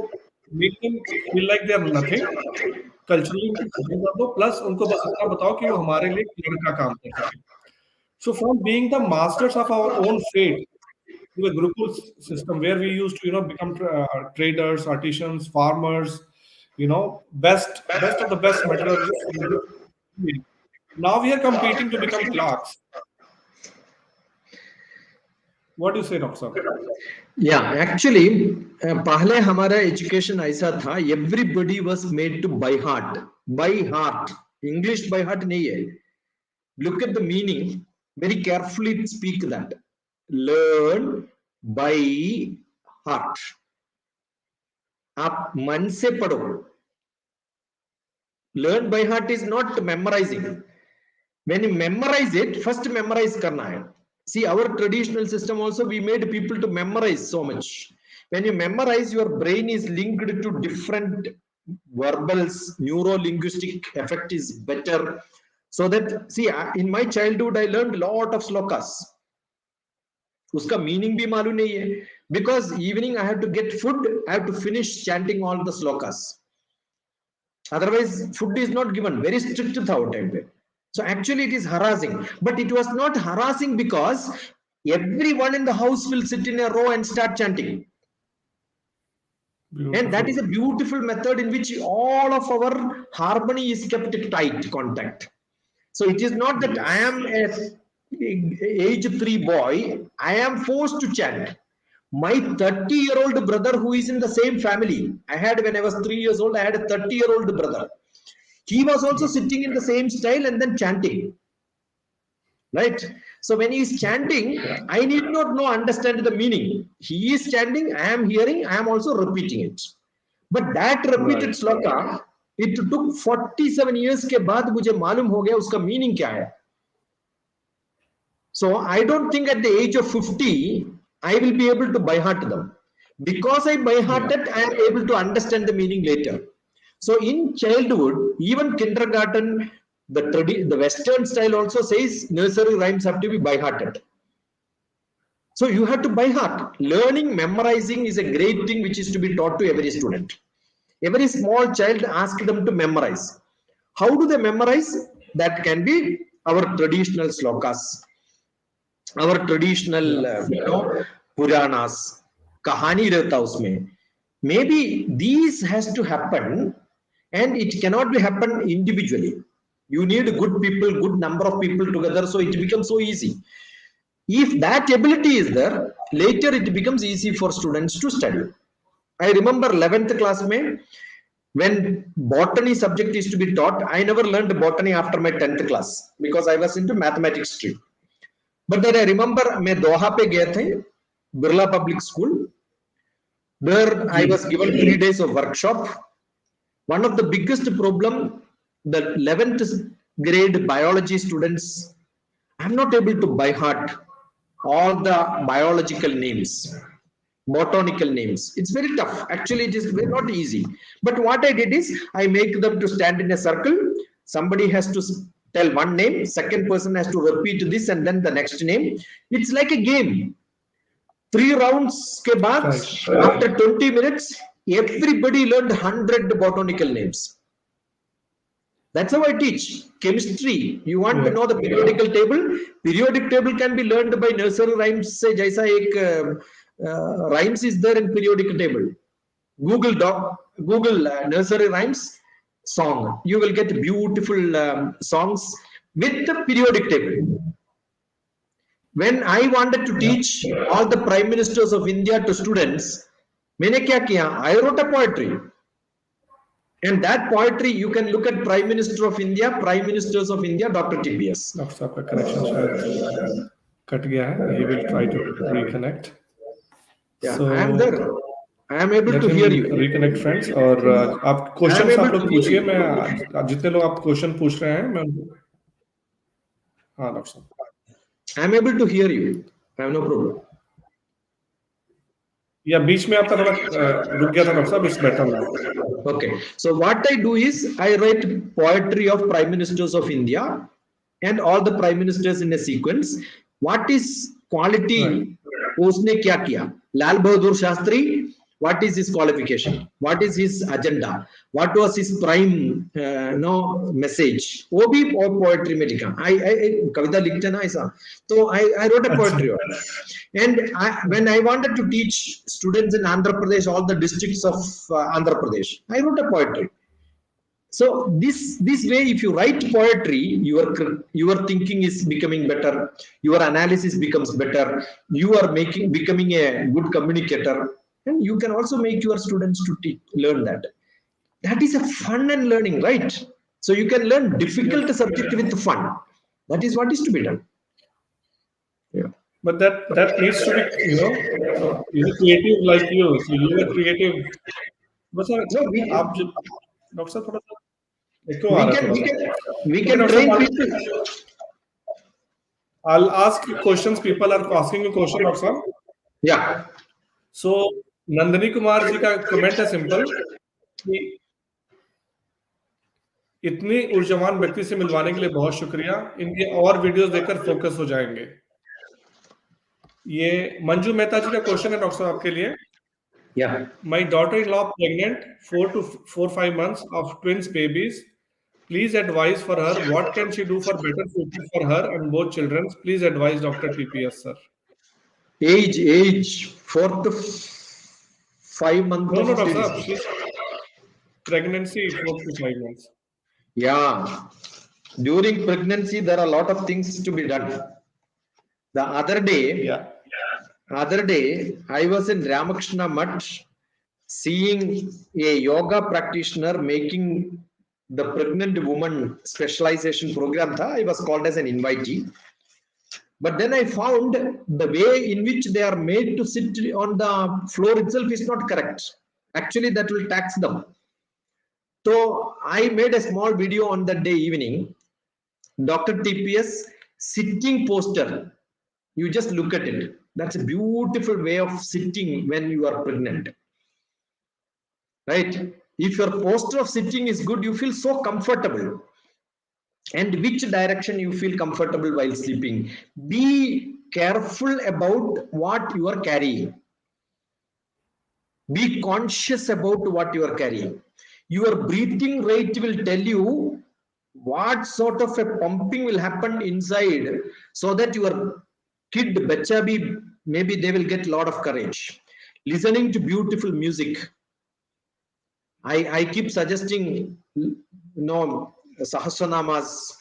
make them feel like they are nothing, culturally उनको खत्म कर दो, प्लस उनको बस इतना बताओ कि वो हमारे लिए एक लड़का काम कर सके। So from being the masters of our own fate to the Gurukul system where we used to become traders, artisans, farmers, best of the best metallurgists. Now we are competing to become clerks. What do you say, Doctor Saab? या actually पहले हमारा education ऐसा था, everybody was made to by heart. English by heart नहीं है। Look at the meaning very carefully, speak that, learn by heart. आप मन से पढ़ो। Learn by heart is not memorising. When you memorize it, first memorize karna hai. See, our traditional system also, we made people to memorize so much. When you memorize, your brain is linked to different verbals, neuro-linguistic effect is better. So that, see, in my childhood, I learned a lot of slokas. Uska meaning bhi malum nahi hai. Because evening I have to get food, I have to finish chanting all the slokas. Otherwise, food is not given. Very strict tha wo time pe. So actually it is harassing, but it was not harassing because everyone in the house will sit in a row and start chanting. Beautiful. And that is a beautiful method in which all of our harmony is kept tight contact. So it is not that I am a age 3 boy, I am forced to chant. My 30-year-old brother who is in the same family, I had when I was 3 years old, I had a 30-year-old brother. He was also sitting in the same style and then chanting. Right? So when he is chanting, I need not know understand the meaning. He is chanting, I am hearing, I am also repeating it. But that repeated sloka, it took 47 years के बाद मुझे मालूम हो गया उसका meaning क्या है. So I don't think at the age of 50 I will be able to by heart them. Because I by hearted, I am able to understand the meaning later. So in childhood, even kindergarten, the Western style also says nursery rhymes have to be by hearted. So you have to by heart. Learning, memorizing is a great thing which is to be taught to every student. Every small child, ask them to memorize. How do they memorize? That can be our traditional slokas, our traditional Puranas, kahani rehta usme. Maybe these has to happen, and it cannot be happen individually. You need good people, good number of people together, so it becomes so easy. If that ability is there, later it becomes easy for students to study. I remember 11th class when botany subject is to be taught, I never learned botany after my 10th class because I was into mathematics stream. But then I remember मैं दोहा पे गए थे, Birla Public School. There I was given 3 days of workshop. One of the biggest problem, the 11th grade biology students, I'm not able to by heart all the biological names, botanical names. It's very tough. Actually, it is not easy. But what I did is, I make them to stand in a circle. Somebody has to tell one name, second person has to repeat this and then the next name. It's like a game. 3 rounds ke baad, after 20 minutes, everybody learned 100 botanical names. That's how I teach chemistry. You want to know the periodical table? Periodic table can be learned by nursery rhymes. से जैसा एक rhymes is there in periodic table. Google nursery rhymes song. You will get beautiful songs with the periodic table. When I wanted to teach all the prime ministers of India to students, मैंने क्या किया? I wrote a poetry. And that poetry, you can look at Prime Minister of India, Prime Ministers of India, Dr. TPS. Doctor साहब का connection शायद cut गया है. He will try to reconnect. Yeah, So I am there. I am able let to him hear you. reconnect friends. और आप questions आप लोग पूछिए. मैं जितने लोग आप क्वेश्चन पूछ रहे हैं मैं हाँ डॉक्टर साहब. I am able to hear you. I have no problem. या बीच में आपका थोड़ा रुक गया था डॉक्टर साहब. It's better now. Okay. So what I do is I write poetry of Prime Ministers of India and all the Prime Ministers in a sequence. What is quality? उसने क्या किया? Lal Bahadur Shastri. What is his qualification? What is his agenda? What was his prime message? वो भी poetry में लिखा. I कविता लिखते ना ऐसा. तो I wrote a poetry. And when I wanted to teach students in Andhra Pradesh, all the districts of Andhra Pradesh, I wrote a poetry. So this way, if you write poetry, your thinking is becoming better. Your analysis becomes better. You are becoming a good communicator, and you can also make your students to learn that. That is a fun and learning, right? So you can learn difficult subject with fun. That is what is to be done. Yeah. But that needs to be creative like you. So you are creative. बस आप जब doctor साहब थोड़ा सा we can train people. I'll ask questions. People are asking you question, Dr. Sahab. Yeah. So Nandini Kumar ji का comment है simple कि इतनी ऊर्जावान व्यक्ति से मिलवाने के लिए बहुत शुक्रिया. इनके और वीडियोस देखकर फोकस हो जाएंगे. ये मंजू मेहता जी का क्वेश्चन है डॉक्टर साहब आपके लिए. Yeah. My daughter-in-law pregnant 4 to 5 months of twins babies. Please advise for her. What can she do for better future for her and both children? Please advise Dr. TPS, sir. Age 4 to 5 months. No, Dr. Sahab. Pregnancy 4 to 5 months. Yeah. During pregnancy, there are a lot of things to be done. The other day, I was in Ramakrishna Mutt seeing a yoga practitioner making the pregnant woman specialization program. I was called as an invitee. But then I found the way in which they are made to sit on the floor itself is not correct. Actually, that will tax them. So I made a small video on that day evening. Dr. TPS sitting posture. You just look at it. That's a beautiful way of sitting when you are pregnant. Right? If your posture of sitting is good, you feel so comfortable. And which direction you feel comfortable while sleeping. Be careful about what you are carrying. Be conscious about what you are carrying. Your breathing rate will tell you what sort of a pumping will happen inside, so that your kid, bacha bhi, maybe they will get a lot of courage. Listening to beautiful music. I keep suggesting, Sahasranamas,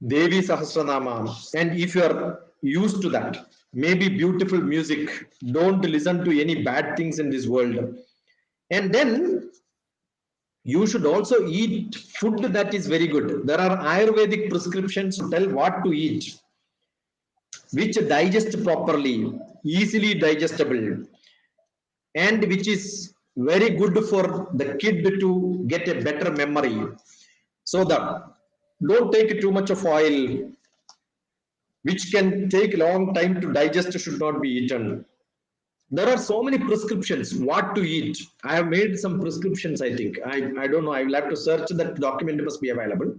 Devi Sahasranama, and if you are used to that, maybe beautiful music. Don't listen to any bad things in this world. And then you should also eat food that is very good. There are Ayurvedic prescriptions to tell what to eat, which digest properly, easily digestible, and which is very good for the kid to get a better memory. So that don't take too much of oil, which can take a long time to digest, should not be eaten. There are so many prescriptions what to eat. I have made some prescriptions, I think. I don't know. I will have to search. That document must be available.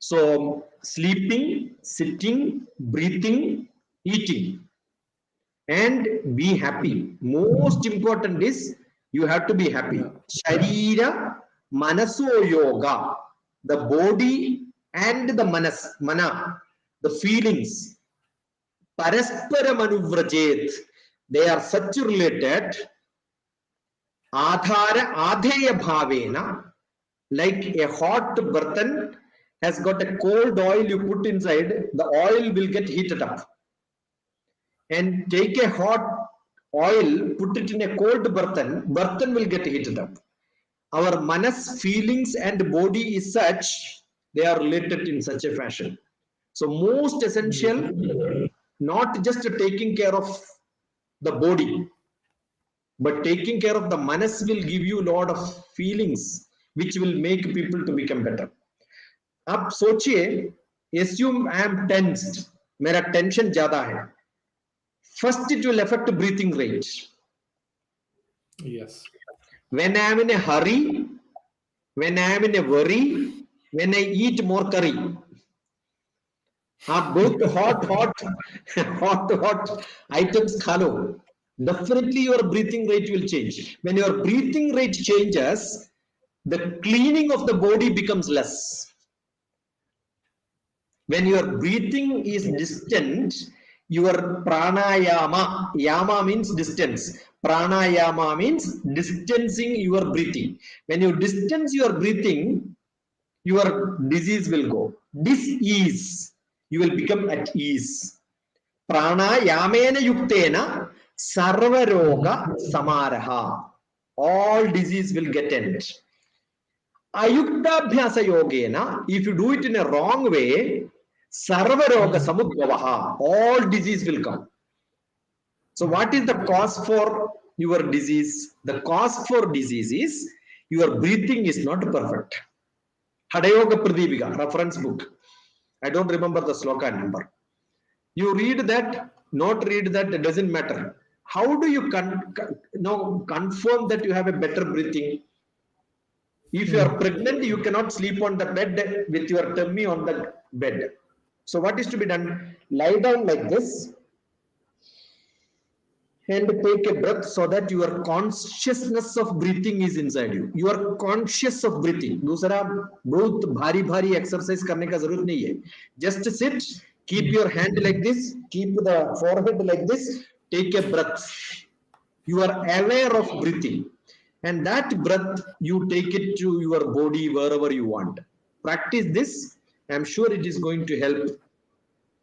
So sleeping, sitting, breathing, eating, and be happy. Most important is you have to be happy. Sharira Manaso yoga, the body and the mana, the feelings, parasparam anuvrajit, they are such related. Adhara adheya bhavena, like a hot burden has got a cold oil you put inside, the oil will get heated up. And take a hot oil, put it in a cold burden will get heated up. Our manas, feelings and body is such, they are related in such a fashion. So most essential, not just taking care of the body, but taking care of the manas will give you a lot of feelings which will make people to become better. आप सोचिए, assume I am tensed, मेरा tension ज्यादा है. First, it will affect breathing rate. Yes. When I am in a hurry, when I am in a worry, when I eat more curry, आप बहुत hot items खा लो, definitely your breathing rate will change. When your breathing rate changes, the cleaning of the body becomes less. When your breathing is distant, your pranayama, yama means distance, pranayama means distancing your breathing. When you distance your breathing, your disease will go. Dis-ease, you will become at ease. Pranayamena yuktena sarvaroga samaraha, all disease will get end. Ayuktabhyasa yogena, if you do it in a wrong way, sarvaroga samudbhavaha, all disease will come. So what is the cause for your disease? The cause for disease is your breathing is not perfect. Hadayoga Pradipika, reference book. I don't remember the sloka number. You read that, not read that, it doesn't matter. How do you confirm that you have a better breathing? If you are pregnant, you cannot sleep on the bed with your tummy on the bed. So what is to be done? Lie down like this and take a breath so that your consciousness of breathing is inside you. You are conscious of breathing. दूसरा बहुत भारी exercise करने का जरूरत नहीं है. Just sit, keep your hand like this, keep the forehead like this, take a breath. You are aware of breathing. And that breath, you take it to your body wherever you want. Practice this. I'm sure it is going to help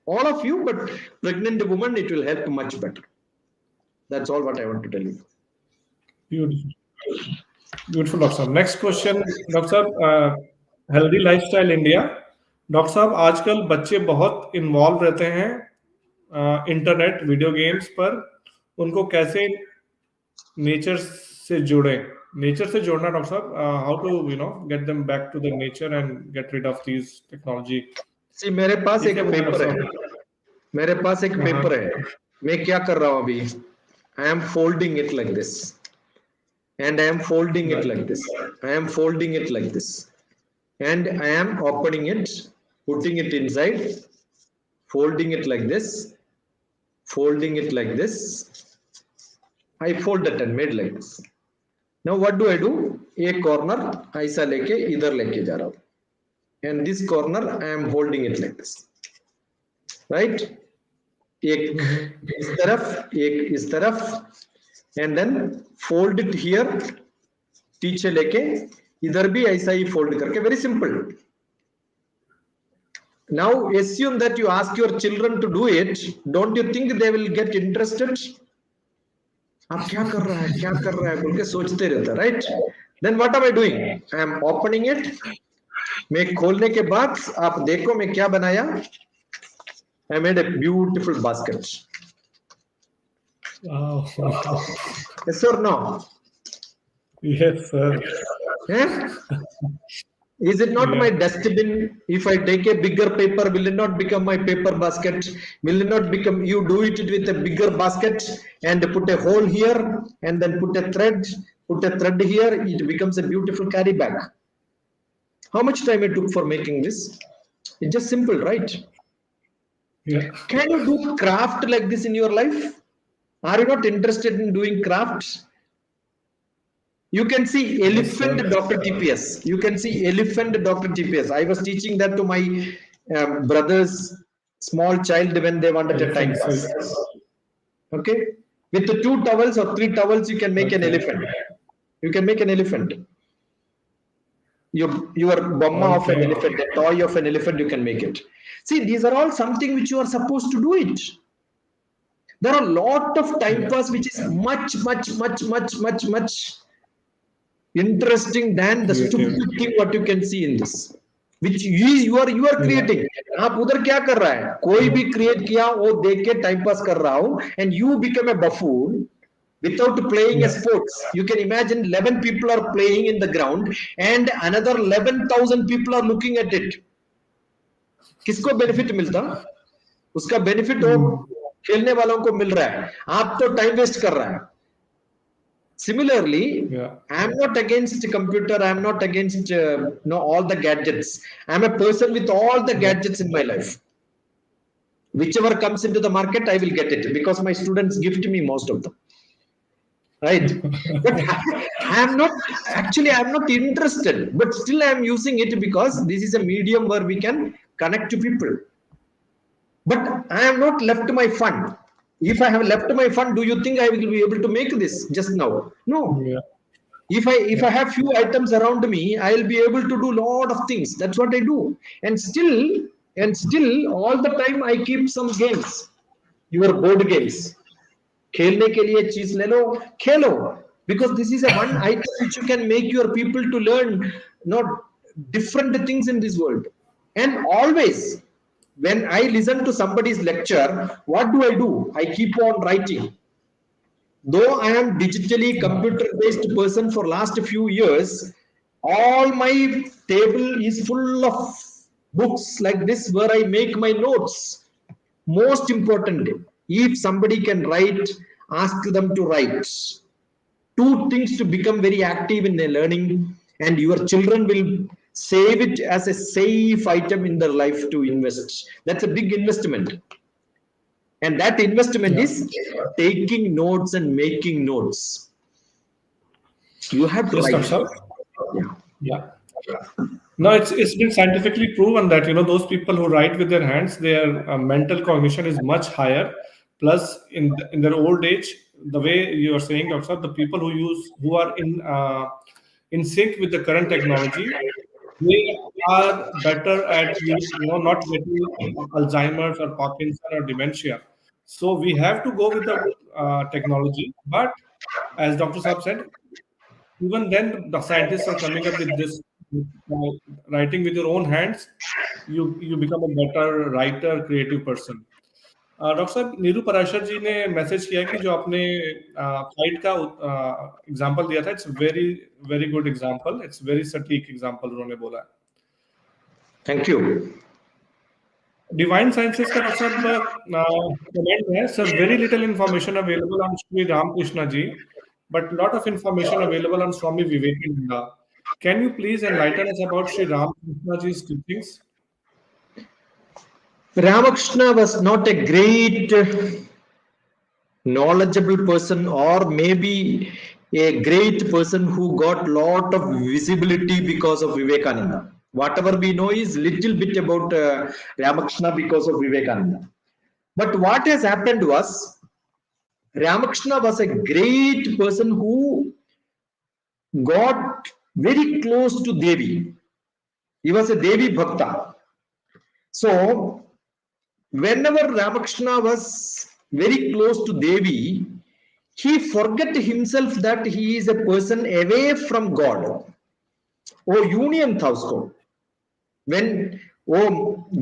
all of you, but pregnant woman, it will help much better. That's all what I want to tell you. Beautiful. Beautiful, Dr. Saab. Next question, Dr. Saab, healthy lifestyle India. Doctor साहब, आजकल बच्चे बहुत involve रहते हैं internet video games पर. उनको कैसे nature से जोड़ें? नेचर से जोड़ना डॉक्टर साहब, how to get them back to the nature and get rid of this technology? See, मेरे पास एक पेपर है, मैं क्या कर रहा हूं अभी? I am folding it like this, and I am folding it like this, I am folding it like this, and I am opening it, putting it inside, folding it like this, folding it like this. I folded and made like this. Now what do I do? एक corner ऐसा लेके इधर लेके जा रहा हूं, and this corner I am holding it like this, right? एक इस तरफ, एक इस तरफ, and then fold it here, पीछे लेके इधर भी ऐसा ही fold करके. Very simple. Now assume that you ask your children to do it. Don't you think they will get interested? आप क्या कर रहा है बोल के सोचते रहता, right? Then what am I doing? I am opening it. मैं खोलने के बाद आप देखो मैं क्या बनाया. I made a beautiful basket. Wow. Yes or no? Yes, sir. Yeah? Is it not my dustbin? If I take a bigger paper, will it not become my paper basket? Will it not become, you do it with a bigger basket and put a hole here and then put a thread here, it becomes a beautiful carry bag. How much time it took for making this? It's just simple, right? Yeah. Can you do craft like this in your life? Are you not interested in doing crafts? You can see Yes, elephant sir. Dr. TPS. You can see elephant Dr. TPS. I was teaching that to my brother's small child when they wanted a time Elephant. So, pass. Okay, with the 2 towels or 3 towels, you can make an okay. elephant. You can make an elephant. Your bomma of an Okay. elephant, a toy of an elephant, you can make it. See, these are all something which you are supposed to do it. There are a lot of time Yeah. pass which is much interesting than the Creative. stupid thing what you can see in this, which you are Yeah. creating. आप उधर क्या कर रहा है, कोई भी create किया वो देख के टाइम पास कर रहा हूं, and you become a buffoon without playing a Yeah. sports. You can imagine 11 people are playing in the ground and another 11,000 people are looking at it. किसको बेनिफिट मिलता? उसका बेनिफिट वो Hmm. खेलने वालों को मिल रहा है, आप तो टाइम वेस्ट कर रहा है. Similarly, Yeah. I am not against computer. I am not against no all the gadgets. I am a person with all the Yeah. gadgets in my life. Whichever comes into the market, I will get it because my students gift me most of them. Right? But I am not actually. I am not interested. But still, I am using it because this is a medium where we can connect to people. But I have not left my fund. If I have left my fund, do you think I will be able to make this just now? No. Yeah. If I Yeah. have few items around me, I'll be able to do lot of things. That's what I do. And still all the time I keep some games, your board games. खेलने के लिए चीज ले लो, खेलो, because this is a one item which you can make your people to learn not different things in this world. And always when I listen to somebody's lecture, what do? I keep on writing. Though I am digitally computer based person for last few years, all my table is full of books like this where I make my notes. Most importantly, if somebody can write, ask them to write. Two things to become very active in their learning, and your children will save it as a safe item in their life to invest. That's a big investment. And that investment Yeah. is taking notes and making notes. You have to Yes, Dr. write. Sir. Yeah. Yeah. No, it's been scientifically proven that those people who write with their hands, their mental cognition is much higher. Plus, in their old age, the way you are saying, Doctor, Sir, the people who are in sync with the current technology, they are better at not getting Alzheimer's or Parkinson or dementia. So we have to go with the technology, but as Dr. Saab said, even then the scientists are coming up with this uh, writing with your own hands. You become a better writer, creative person. Doctor साहब, नीरू पराशर जी ने message किया कि जो आपने flight का example दिया था, it's very very good example, it's very सटीक एग्जांपल उन्होंने बोला है. Thank you. डिवाइन साइंसेस का डॉक्टर साहब कमेंट है, sir very little information available on Shri Ramakrishna ji, but lot of information available on Swami Vivekananda. Can you please enlighten us about Sri Ramakrishna ji's teachings? Ramakrishna was not a great knowledgeable person, or maybe a great person who got lot of visibility because of Vivekananda. Whatever we know is little bit about Ramakrishna because of Vivekananda. But what has happened was, Ramakrishna was a great person who got very close to Devi. He was a Devi Bhakta. So, whenever Ramakrishna was very close to Devi, he forgot himself that he is a person away from God. वो union था उसको. When वो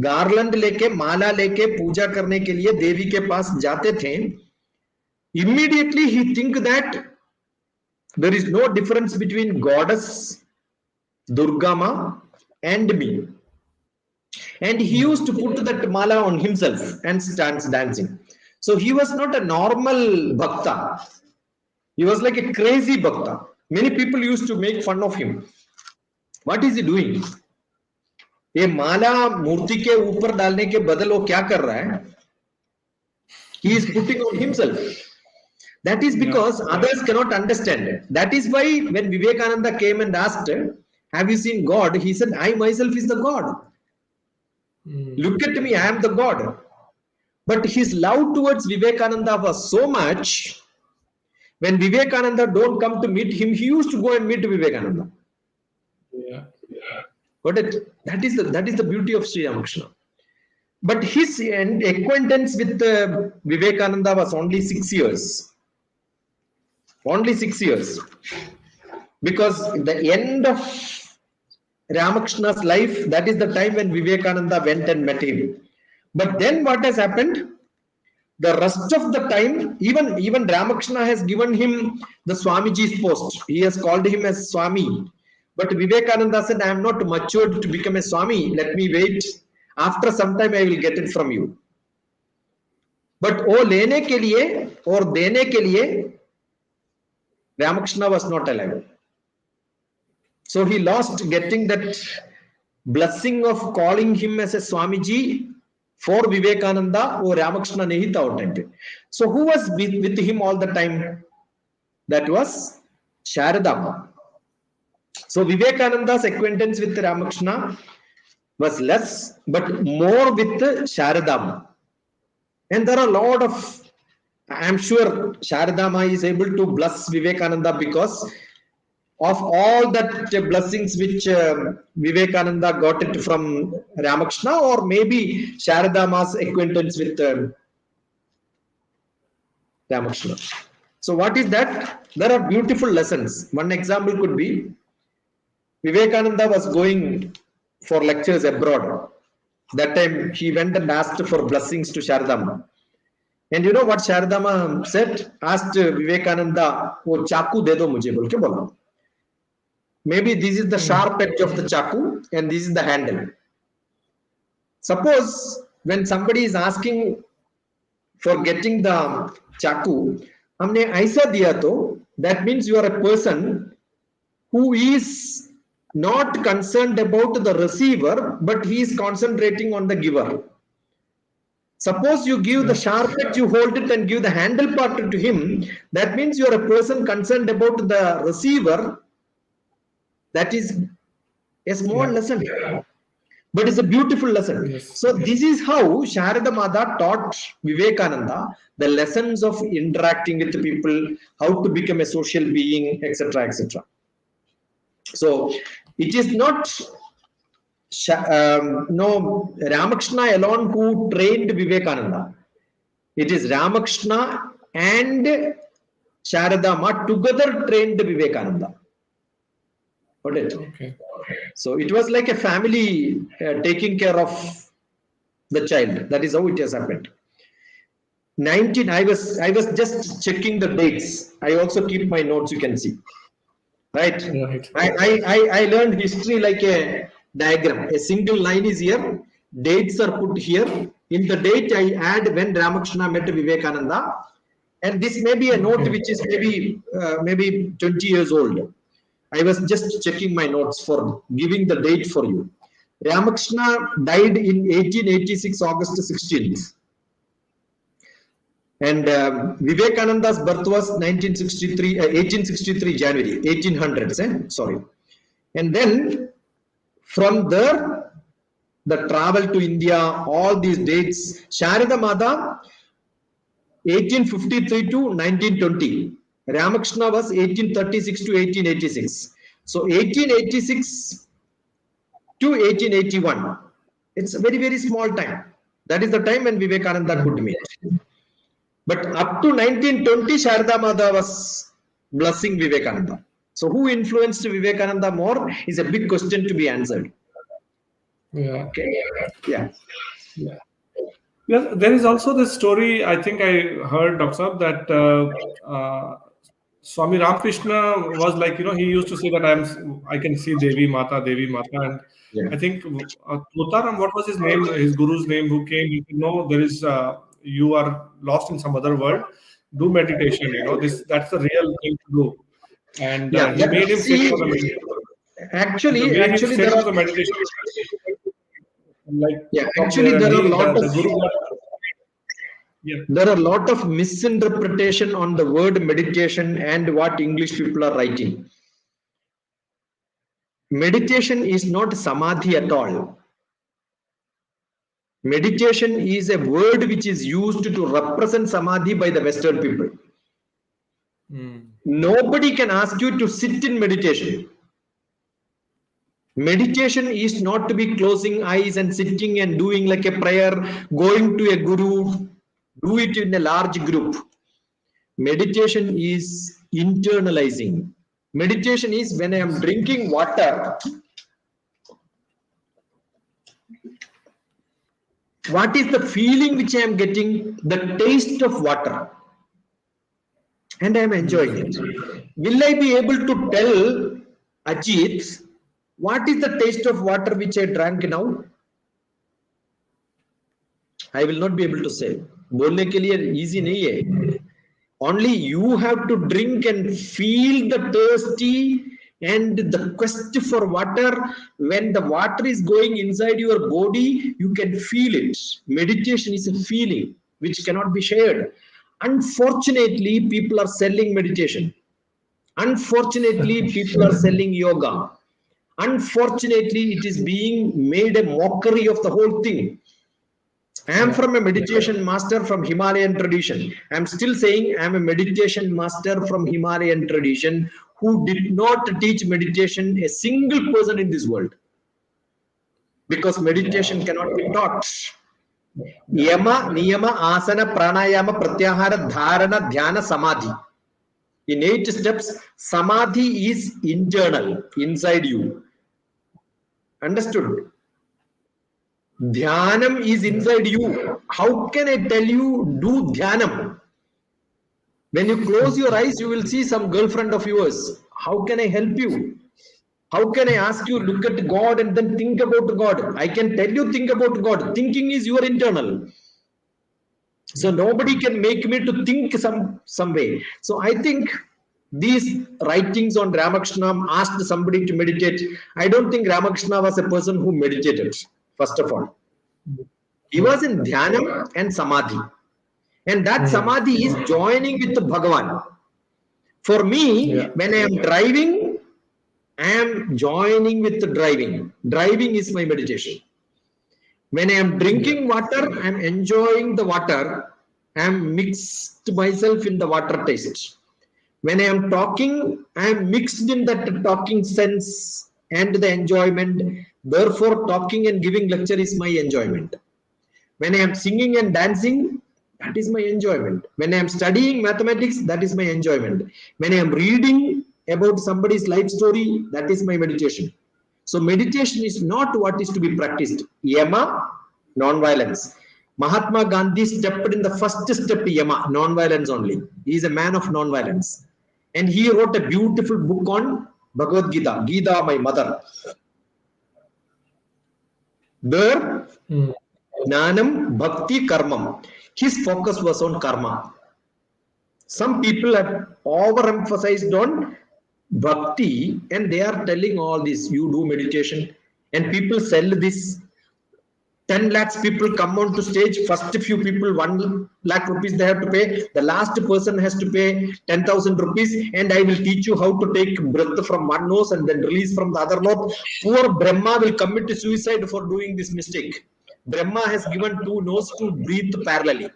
garland लेके, माला लेके पूजा करने के लिए देवी के पास जाते थे, immediately he think that there is no difference between goddess Durga Ma and me. And he used to put that mala on himself and starts dancing. So he was not a normal bhakta. He was like a crazy bhakta. Many people used to make fun of him. What is he doing? ये माला मूर्ति के ऊपर डालने के बदल वो क्या कर रहा है? He is putting on himself. That is because others cannot understand it. That is why when Vivekananda came and asked, have you seen God? He said, I myself is the God. Look at me, I am the God. But his love towards Vivekananda was so much, when Vivekananda don't come to meet him, he used to go and meet Vivekananda. Yeah. Got it? That is the beauty of Sri Ramakrishna. But his acquaintance with Vivekananda was only 6 years. Only 6 years. Because the end of Ramakrishna's life, that is the time when Vivekananda went and met him. But then what has happened? The rest of the time, even Ramakrishna has given him the Swamiji's post. He has called him as Swami. But Vivekananda said, I am not matured to become a Swami. Let me wait. After some time, I will get it from you. But वो लेने के लिए और देने के लिए, Ramakrishna was not alive. So he lost getting that blessing of calling him as a Swamiji for Vivekananda or Ramakrishna nahi tha time pe. So who was with him all the time? That was Sharadama. So Vivekananda's acquaintance with Ramakrishna was less, but more with Sharadama. And there are a lot of, I am sure Sharadama is able to bless Vivekananda because of all that blessings which Vivekananda got it from Ramakrishna, or maybe Sharadama's acquaintance with Ramakrishna. So what is that? There are beautiful lessons. One example could be Vivekananda was going for lectures abroad. That time he went and asked for blessings to Sharadama. And you know what Sharadama said? Asked Vivekananda, "Oh, chaku de do mujhe," bol ke bola. Maybe this is the sharp edge of the chaku and this is the handle. Suppose when somebody is asking for getting the chaku, हमने ऐसा दिया तो, that means you are a person who is not concerned about the receiver, but he is concentrating on the giver. Suppose you give the sharp edge, you hold it and give the handle part to him, that means you are a person concerned about the receiver. That is a small lesson, but it's a beautiful lesson. Yes. So this is how Sharada Mata taught Vivekananda the lessons of interacting with people, how to become a social being, etc., etc. So it is not no Ramakrishna alone who trained Vivekananda. It is Ramakrishna and Sharada Mata together trained Vivekananda. Got it? Okay. So it was like a family taking care of the child. That is how it has happened. I was just checking the dates. I also keep my notes, you can see. Right? I learned history like a diagram. A single line is here. Dates are put here. In the date, I add when Ramakrishna met Vivekananda. And this may be a note which is maybe 20 years old. I was just checking my notes for giving the date for you. Ramakrishna died in 1886, August 16th. And Vivekananda's birth was 1863 January, 1800s, sorry. And then from there, the travel to India, all these dates, Sharada Mata, 1853 to 1920. Ramakrishna was 1836 to 1886. So 1886 to 1881. It's a very, very small time. That is the time when Vivekananda could meet. But up to 1920, Sharada Mata was blessing Vivekananda. So who influenced Vivekananda more is a big question to be answered. Yeah. Okay. Yeah. Yeah. Yes, there is also this story, I think I heard, Dr. Saab, that Swami Ramakrishna was like, he used to say that I can see Devi Mata, and I think Totaram, what was his name, his guru's name, who came, he said, no, there is, you are lost in some other world, do meditation, that's the real thing to do. And he made him sit for the meditation. Actually, there are the meditation. Actually, there are a lot of Yeah. There are a lot of misinterpretation on the word meditation and what English people are writing. Meditation is not samadhi at all. Meditation is a word which is used to represent samadhi by the Western people. Nobody can ask you to sit in meditation. Meditation is not to be closing eyes and sitting and doing like a prayer, going to a guru, do it in a large group. Meditation is internalizing. Meditation is when I am drinking water, what is the feeling which I am getting? The taste of water. And I am enjoying it. Will I be able to tell Ajeet what is the taste of water which I drank now? I will not be able to say. बोलने के लिए easy नहीं है. Only you have to drink and feel the thirsty and the quest for water. When the water is going inside your body, you can feel it. Meditation is a feeling which cannot be shared. Unfortunately, people are selling meditation. Unfortunately, people are selling yoga. Unfortunately, it is being made a mockery of the whole thing. I am from a meditation master from Himalayan tradition. I am still saying I am a meditation master from Himalayan tradition who did not teach meditation a single person in this world. Because meditation cannot be taught. Yama, Niyama, Asana, Pranayama, Pratyahara, Dharana, Dhyana, Samadhi. In 8 steps, Samadhi is internal, inside you. Understood? Dhyanam is inside you. How can I tell you do dhyanam? When you close your eyes, you will see some girlfriend of yours. How can I help you? How can I ask you look at God and then think about God? I can tell you think about God. Thinking is your internal. So nobody can make me to think some way. So I think these writings on Ramakrishna asked somebody to meditate. I don't think Ramakrishna was a person who meditated, first of all. He was in Dhyanam and Samadhi. And that Samadhi is joining with the Bhagavan. For me, when I am driving, I am joining with the driving. Driving is my meditation. When I am drinking water, I am enjoying the water. I am mixed myself in the water taste. When I am talking, I am mixed in that talking sense and the enjoyment. Therefore, talking and giving lecture is my enjoyment. When I am singing and dancing, that is my enjoyment. When I am studying mathematics, that is my enjoyment. When I am reading about somebody's life story, that is my meditation. So meditation is not what is to be practiced. Yama, non-violence. Mahatma Gandhi stepped in the first step, Yama, non-violence only. He is a man of non-violence. And he wrote a beautiful book on Bhagavad Gita, Gita, my mother. There, Jnanam, Bhakti, Karmam. His focus was on karma. Some people have overemphasized on Bhakti and they are telling all this. You do meditation and people sell this. 10 lakhs people come on to stage. First few people 1 lakh rupees they have to pay. The last person has to pay 10,000 rupees and I will teach you how to take breath from one nose and then release from the other nose. Poor Brahma will commit suicide for doing this mistake. Brahma has given 2 noses to breathe parallelly.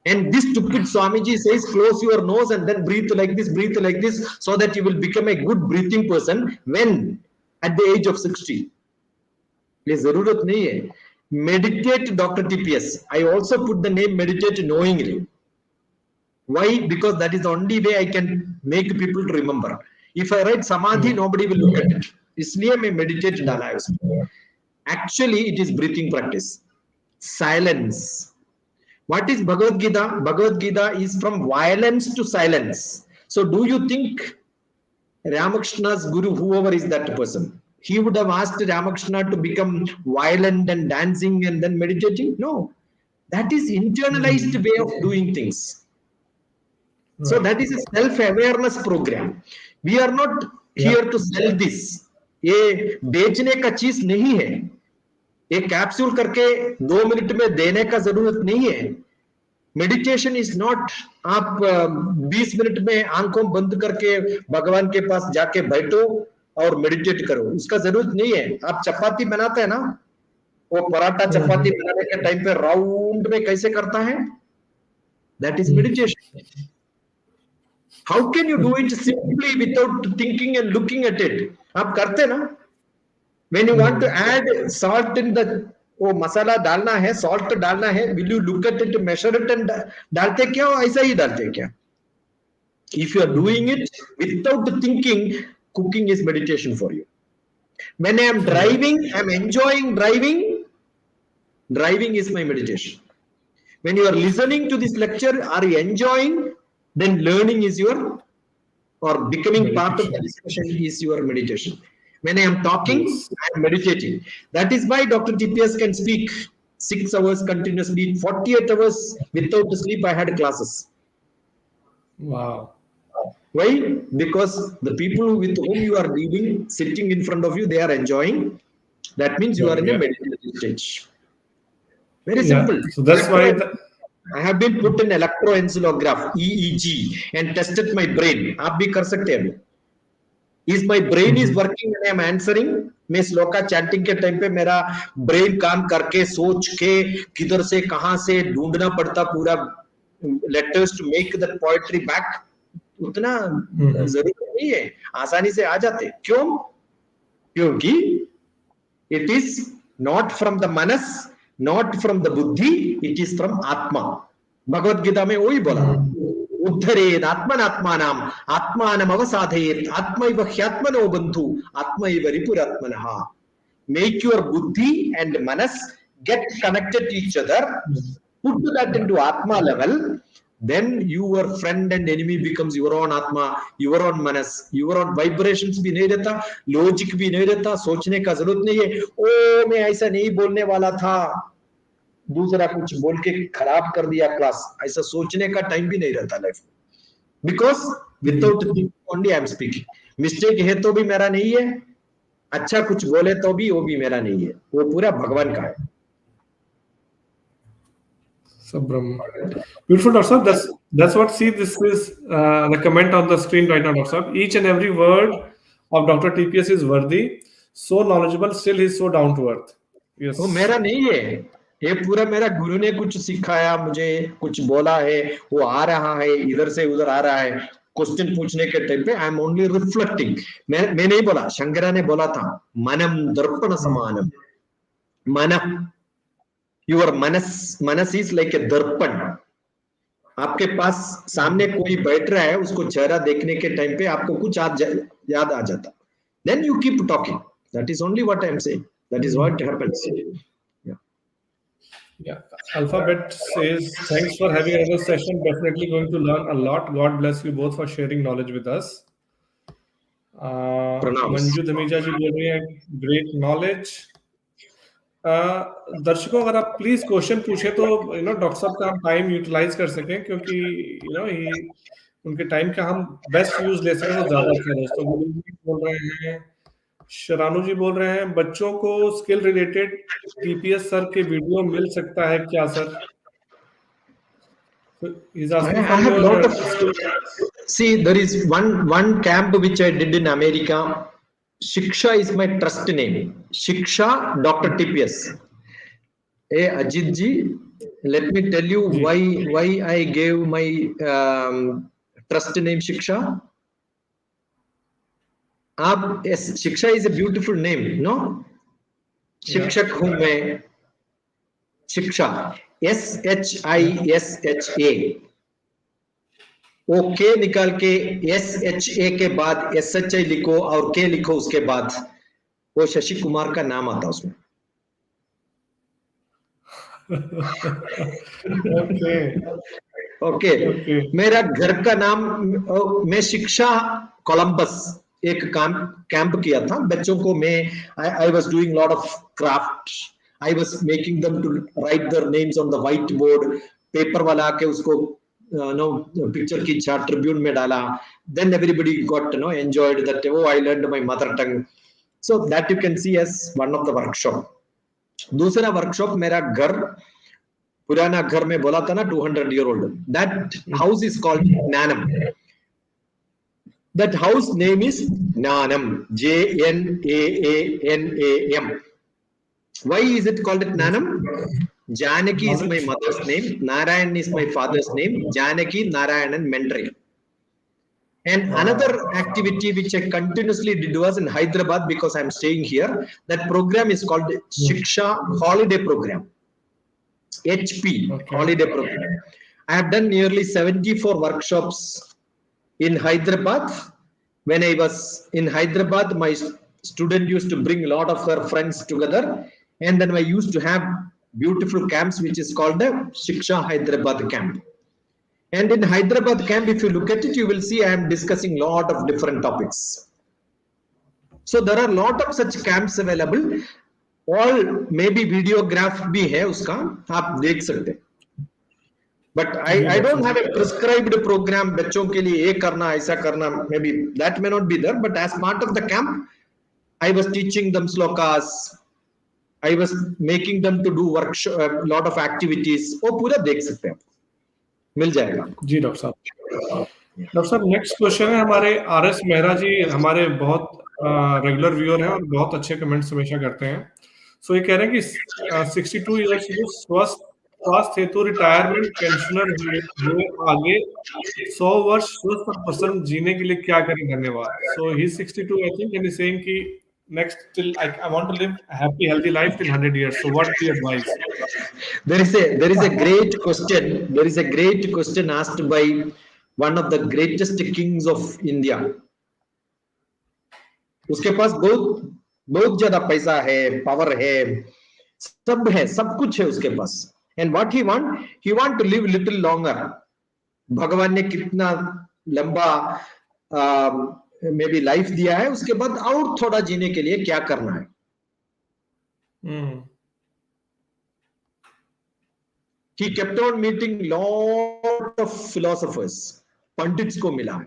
And this stupid Swamiji says, close your nose and then breathe like this, so that you will become a good breathing person when at the age of 60. Meditate, Dr. TPS. I also put the name meditate knowingly. Why? Because that is the only way I can make people to remember. If I write Samadhi, nobody will look at it. Isliye main meditate dala hai usme. Actually, it is breathing practice. Silence. What is Bhagavad Gita? Bhagavad Gita is from violence to silence. So do you think Ramakrishna's guru, whoever is that person, he would have asked Ramakrishna to become violent and dancing and then meditating? No. That is internalized way of doing things. So that is a self-awareness program. We are not here to sell this. ये बेचने का चीज नहीं है. एक capsule करके 2 minute में देने का जरूरत नहीं है. मेडिटेशन इज नॉट आप 20 मिनट में आंखों बंद करके भगवान के पास जाके बैठो और मेडिटेट करो, उसका जरूरत नहीं है। आप चपाती बनाते हैं ना, वो पराठा चपाती बनाने के टाइम पे राउंड में कैसे करता है, that is meditation. How can you do it simply without thinking and looking at it? आप करते ना, when you want to add salt in the, वो मसाला डालना है, सॉल्ट डालना है, will you look at it, measure it and डालते क्या, ऐसा ही डालते क्या? If you are doing it without thinking, cooking is meditation for you. When I am driving, I am enjoying driving. Driving is my meditation. When you are listening to this lecture, are you enjoying? Then learning is your, or becoming part of the discussion is your meditation. When I am talking, I am meditating. That is why Dr. TPS can speak 6 hours continuously, 48 hours without sleep. I had classes. Wow. Why? Because the people with whom you are living, sitting in front of you, they are enjoying. That means you are in a meditative stage. Very simple. So that's why I have been put in electroencephalograph EEG and tested my brain. आप भी कर सकते हैं अभी. Is my brain is working when I am answering? मैं shloka chanting के time पे मेरा ब्रेन काम करके सोच के किधर से कहां से ढूंढना पड़ता पूरा letters to make that poetry back, उतना जरूरी नहीं है, आसानी से आ जाते। क्यों? क्योंकि it is not from the Manas, not from the बुद्धि, इट इज फ्रॉम आत्मा। भगवत गीता में वही बोला, उद्धरेद आत्मनात्मानाम आत्मानम अवसाधयेत आत्मैव ह्यात्मनो बंधु आत्मैव रिपुरात्मनः। मेक योर बुद्धि एंड मनस get connected to each other, put that into atma level, then your friend and enemy becomes your own atma, your own manas, your own vibrations भी नहीं रहता, logic भी नहीं रहता, सोचने का जरूरत नहीं है, ओ मैं ऐसा नहीं बोलने वाला था, दूसरा कुछ बोल के खराब कर दिया क्लास, ऐसा सोचने का टाइम भी नहीं रहता लाइफ में। Because without thinking only I am speaking. Mistake है तो भी मेरा नहीं है, अच्छा कुछ बोले तो भी वो भी मेरा नहीं है, वो पूरा भगवान का है। Beautiful, Dr. Saab. That's what. See, this is the comment on the screen right now, Dr. Saab. Each and every word of Dr. TPS is worthy. So knowledgeable, still he's so down to earth. Yes. वो मेरा नहीं है, ये पूरा मेरा गुरु ने कुछ सिखाया, मुझे कुछ बोला है, वो आ रहा है, इधर से उधर आ रहा है। क्वेश्चन पूछने के टाइम पे आई एम ओनली रिफ्लेक्टिंग। मैं नहीं बोला, शंकरा ने बोला था, मनम दर्पण समानम। मन, your Manas is like a दर्पण। आपके पास सामने कोई बैठ रहा है, उसको चेहरा देखने के टाइम पे आपको कुछ याद आ जाता, then you keep talking. That is only what I am saying, that is what happens. Yeah. Alphabet says, thanks for having another session. Definitely going to learn a lot. God bless you both for sharing knowledge with us. Manju Dhamija ji बोल रही है, great knowledge. दर्शकों अगर आप please question पूछे तो doctor साहब का हम टाइम यूटिलाइज कर सकें, क्योंकि उनके टाइम का हम बेस्ट यूज ले सकें तो ज्यादा अच्छा है। दोस्तों बोल रहे हैं, शरानू जी बोल रहे हैं, बच्चों को स्किल रिलेटेड टीपीएस सर के वीडियो मिल सकता है क्या sir? I have lot of see, there is one camp which I did in America. Shiksha is my trust name. Shiksha Dr. TPS. Hey Ajeet ji, let me tell you why I gave my trust name Shiksha. आप Shiksha is a beautiful name, no? शिक्षक हूं मैं, शिक्षा SHISHA, ओ के निकाल के SHA के बाद SHI लिखो और के लिखो उसके बाद, वो शशि कुमार का नाम आता उसमें। ओके। मेरा घर का नाम, मैं शिक्षा कोलंबस एक कैंप किया था बच्चों को। मैं I was doing lot of craft, I was making them to write their names on the white board. Paper वाला आके उसको पिक्चर की चार्ट ट्रिब्यून में डाला, then everybody got enjoyed that, oh I learned my mother tongue. So that you can see as one of the workshop. दूसरा workshop मेरा घर पुराना घर में बोला था ना 200-year-old. That house is called Nanam. That house name is Nanam. Janam. Why is it called Nanam? Janaki is my mother's name. Narayan is my father's name. Janaki, Narayanan mentoring. And another activity which I continuously did was in Hyderabad, because I'm staying here. That program is called Shiksha Holiday Program. HP, Holiday Program. I have done nearly 74 workshops in Hyderabad. When I was in Hyderabad, my student used to bring a lot of her friends together, and then I used to have beautiful camps which is called the Shiksha Hyderabad camp. And in Hyderabad camp, if you look at it, you will see I am discussing a lot of different topics. So there are a lot of such camps available. All maybe videograph bhi hai uska, aap dekh sakte. But I don't have a prescribed program, बच्चों के लिए ये करना ऐसा करना, maybe that may not be there, but as part of the camp, I was teaching them slokas, I was making them to do workshop, a lot of activities. वो पूरा देख सकते हैं, मिल जाएगा. जी डॉक्टर साहब. डॉक्टर साहब नेक्स्ट क्वेश्चन है हमारे RS मेहरा जी, हमारे बहुत रेगुलर व्यूअर हैं और बहुत अच्छे कमेंट्स हमेशा करते हैं. सो ये कह रहे हैं कि 62 ईयर्स स्वास्थ्य हेतु रिटायरमेंट पेंशनर हुए आगे 100 वर्ष स्वस्थ और प्रसन्न जीने के लिए क्या करें? धन्यवाद. सो ही 62 I think and is saying कि next till I want to live a happy healthy life till 100 years. So what do you advise? There is a great question. There is a great question asked by one of the greatest kings of India. उसके पास बहुत ज्यादा पैसा है, power है, सब कुछ है उसके पास. And what he want to live little longer. भगवान ने कितना लंबा maybe लाइफ दिया है, उसके बाद और थोड़ा जीने के लिए क्या करना है. He kept on meeting lot of philosophers. Pandits को मिला.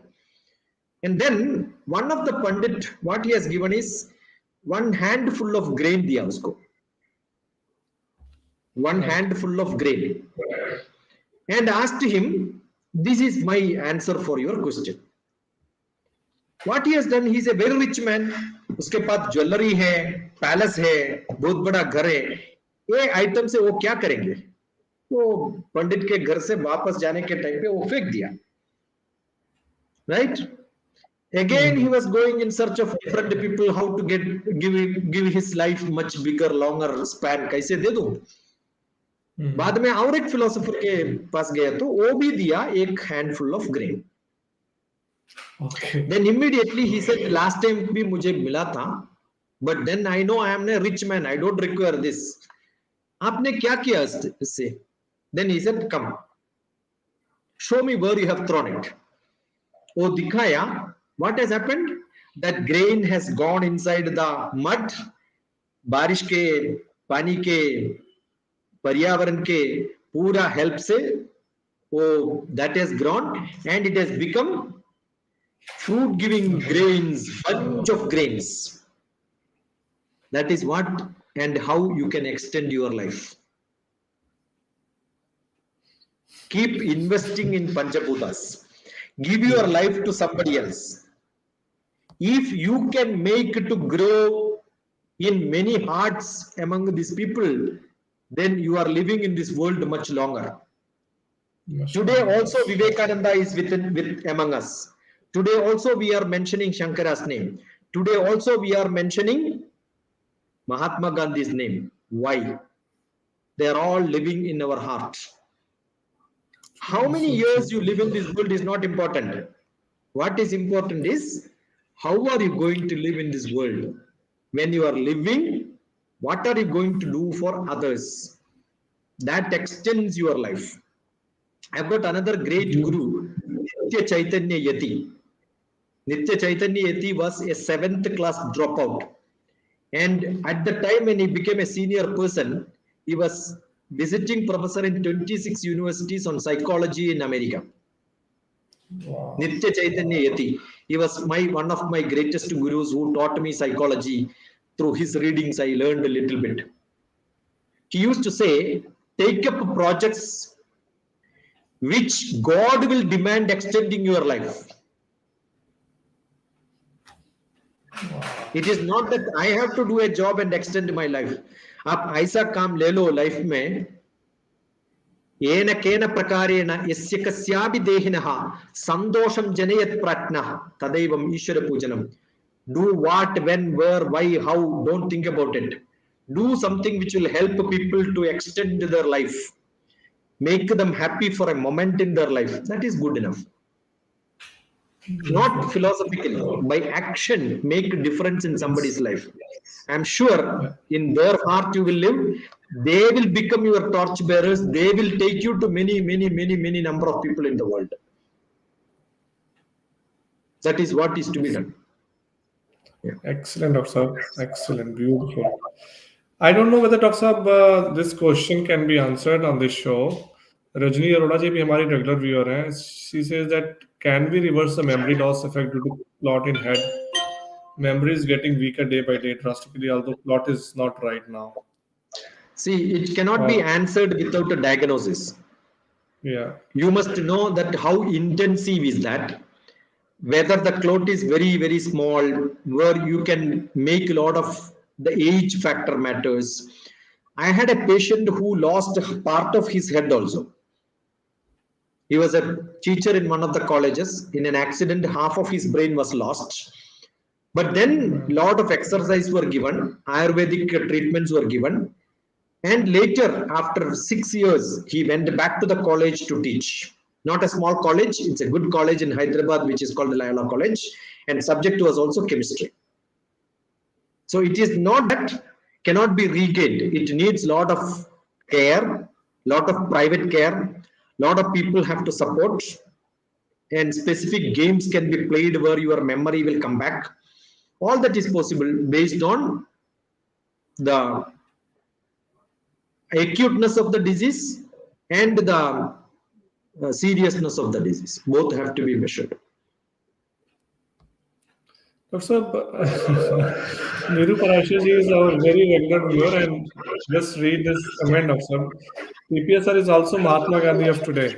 And then one of the pandit, what he has given is one handful of grain दिया उसको. One handful of grain. And asked him, this is my answer for your question. What he has done, he is a very rich man. उसके पास jewellery है, palace है, बहुत बड़ा घर है. ये आइटम से वो क्या करेंगे? वो पंडित के घर से वापस जाने के टाइम पे वो फेंक दिया. Right? Again, he was going in search of different people, how to give his life much bigger, longer span. कैसे दे दूं? बाद में और एक फिलोसोफर के पास गया तो वो भी दिया एक handful of grain. Okay. Then immediately he said, last time भी मुझे मिला था, but then I know I am a rich man, I don't require this. आपने क्या किया इससे? Then he said, come, show me where you have thrown it. वो दिखाया. What has happened? That grain has gone inside the mud. बारिश के पानी के पर्यावरण के पूरा हेल्प से वो that has grown and it has become fruit giving grains, bunch of grains. That is what and how you can extend your life. Keep investing in Panchabhutas. Give your life to somebody else. If you can make it to grow in many hearts among these people, then you are living in this world much longer. Today also Vivekananda is with among us. Today also we are mentioning Shankara's name. Today also we are mentioning Mahatma Gandhi's name. Why? They are all living in our heart. How many years you live in this world is not important. What is important is how are you going to live in this world? When you are living, what are you going to do for others? That extends your life. I've got another great guru, Nitya Chaitanya Yati. Nitya Chaitanya Yati was a 7th class dropout. And at the time when he became a senior person, he was visiting professor in 26 universities on psychology in America. Wow. Nitya Chaitanya Yati. He was one of my greatest gurus who taught me psychology. Through his readings, I learned a little bit. He used to say, take up projects which God will demand extending your life. It is not that I have to do a job and extend my life. आप ऐसा काम ले लो life में, येन केन प्रकारेण यस्य कस्यापि देहिनः सन्तोषं जनयत् प्राज्ञः तदैवम् ईश्वरपूजनम्. Do what, when, where, why, how, don't think about it. Do something which will help people to extend their life. Make them happy for a moment in their life. That is good enough. Not philosophically, by action, make a difference in somebody's life. I'm sure in their heart you will live. They will become your torch bearers. They will take you to many number of people in the world. That is what is to be done. Yeah. Excellent, Dr. Saab. Excellent, beautiful. I don't know whether Dr. Saab, this question can be answered on this show. Rajni Arora ji bhi hamari regular viewer hai. She says that can we reverse the memory loss effect due to clot in head? Memory is getting weaker day by day drastically, although clot is not right now. See, it cannot be answered without a diagnosis. Yeah. You must know that how intensive is that. Whether the clot is very small, where you can make a lot of the age factor matters. I had a patient who lost part of his head also. He was a teacher in one of the colleges. In an accident, half of his brain was lost. But then a lot of exercise were given, Ayurvedic treatments were given. And later, after 6 years, he went back to the college to teach. Not a small college, it's a good college in Hyderabad, which is called the Loyola College. And subject was also chemistry. So it is not that cannot be regained. It needs a lot of care, lot of private care. Lot of people have to support, and specific games can be played where your memory will come back. All that is possible based on the acuteness of the disease and the seriousness of the disease. Both have to be measured. Dr. Niru Parashar ji is our very regular viewer, and just read this comment, Dr. TPS is also Mahatma Gandhi of today.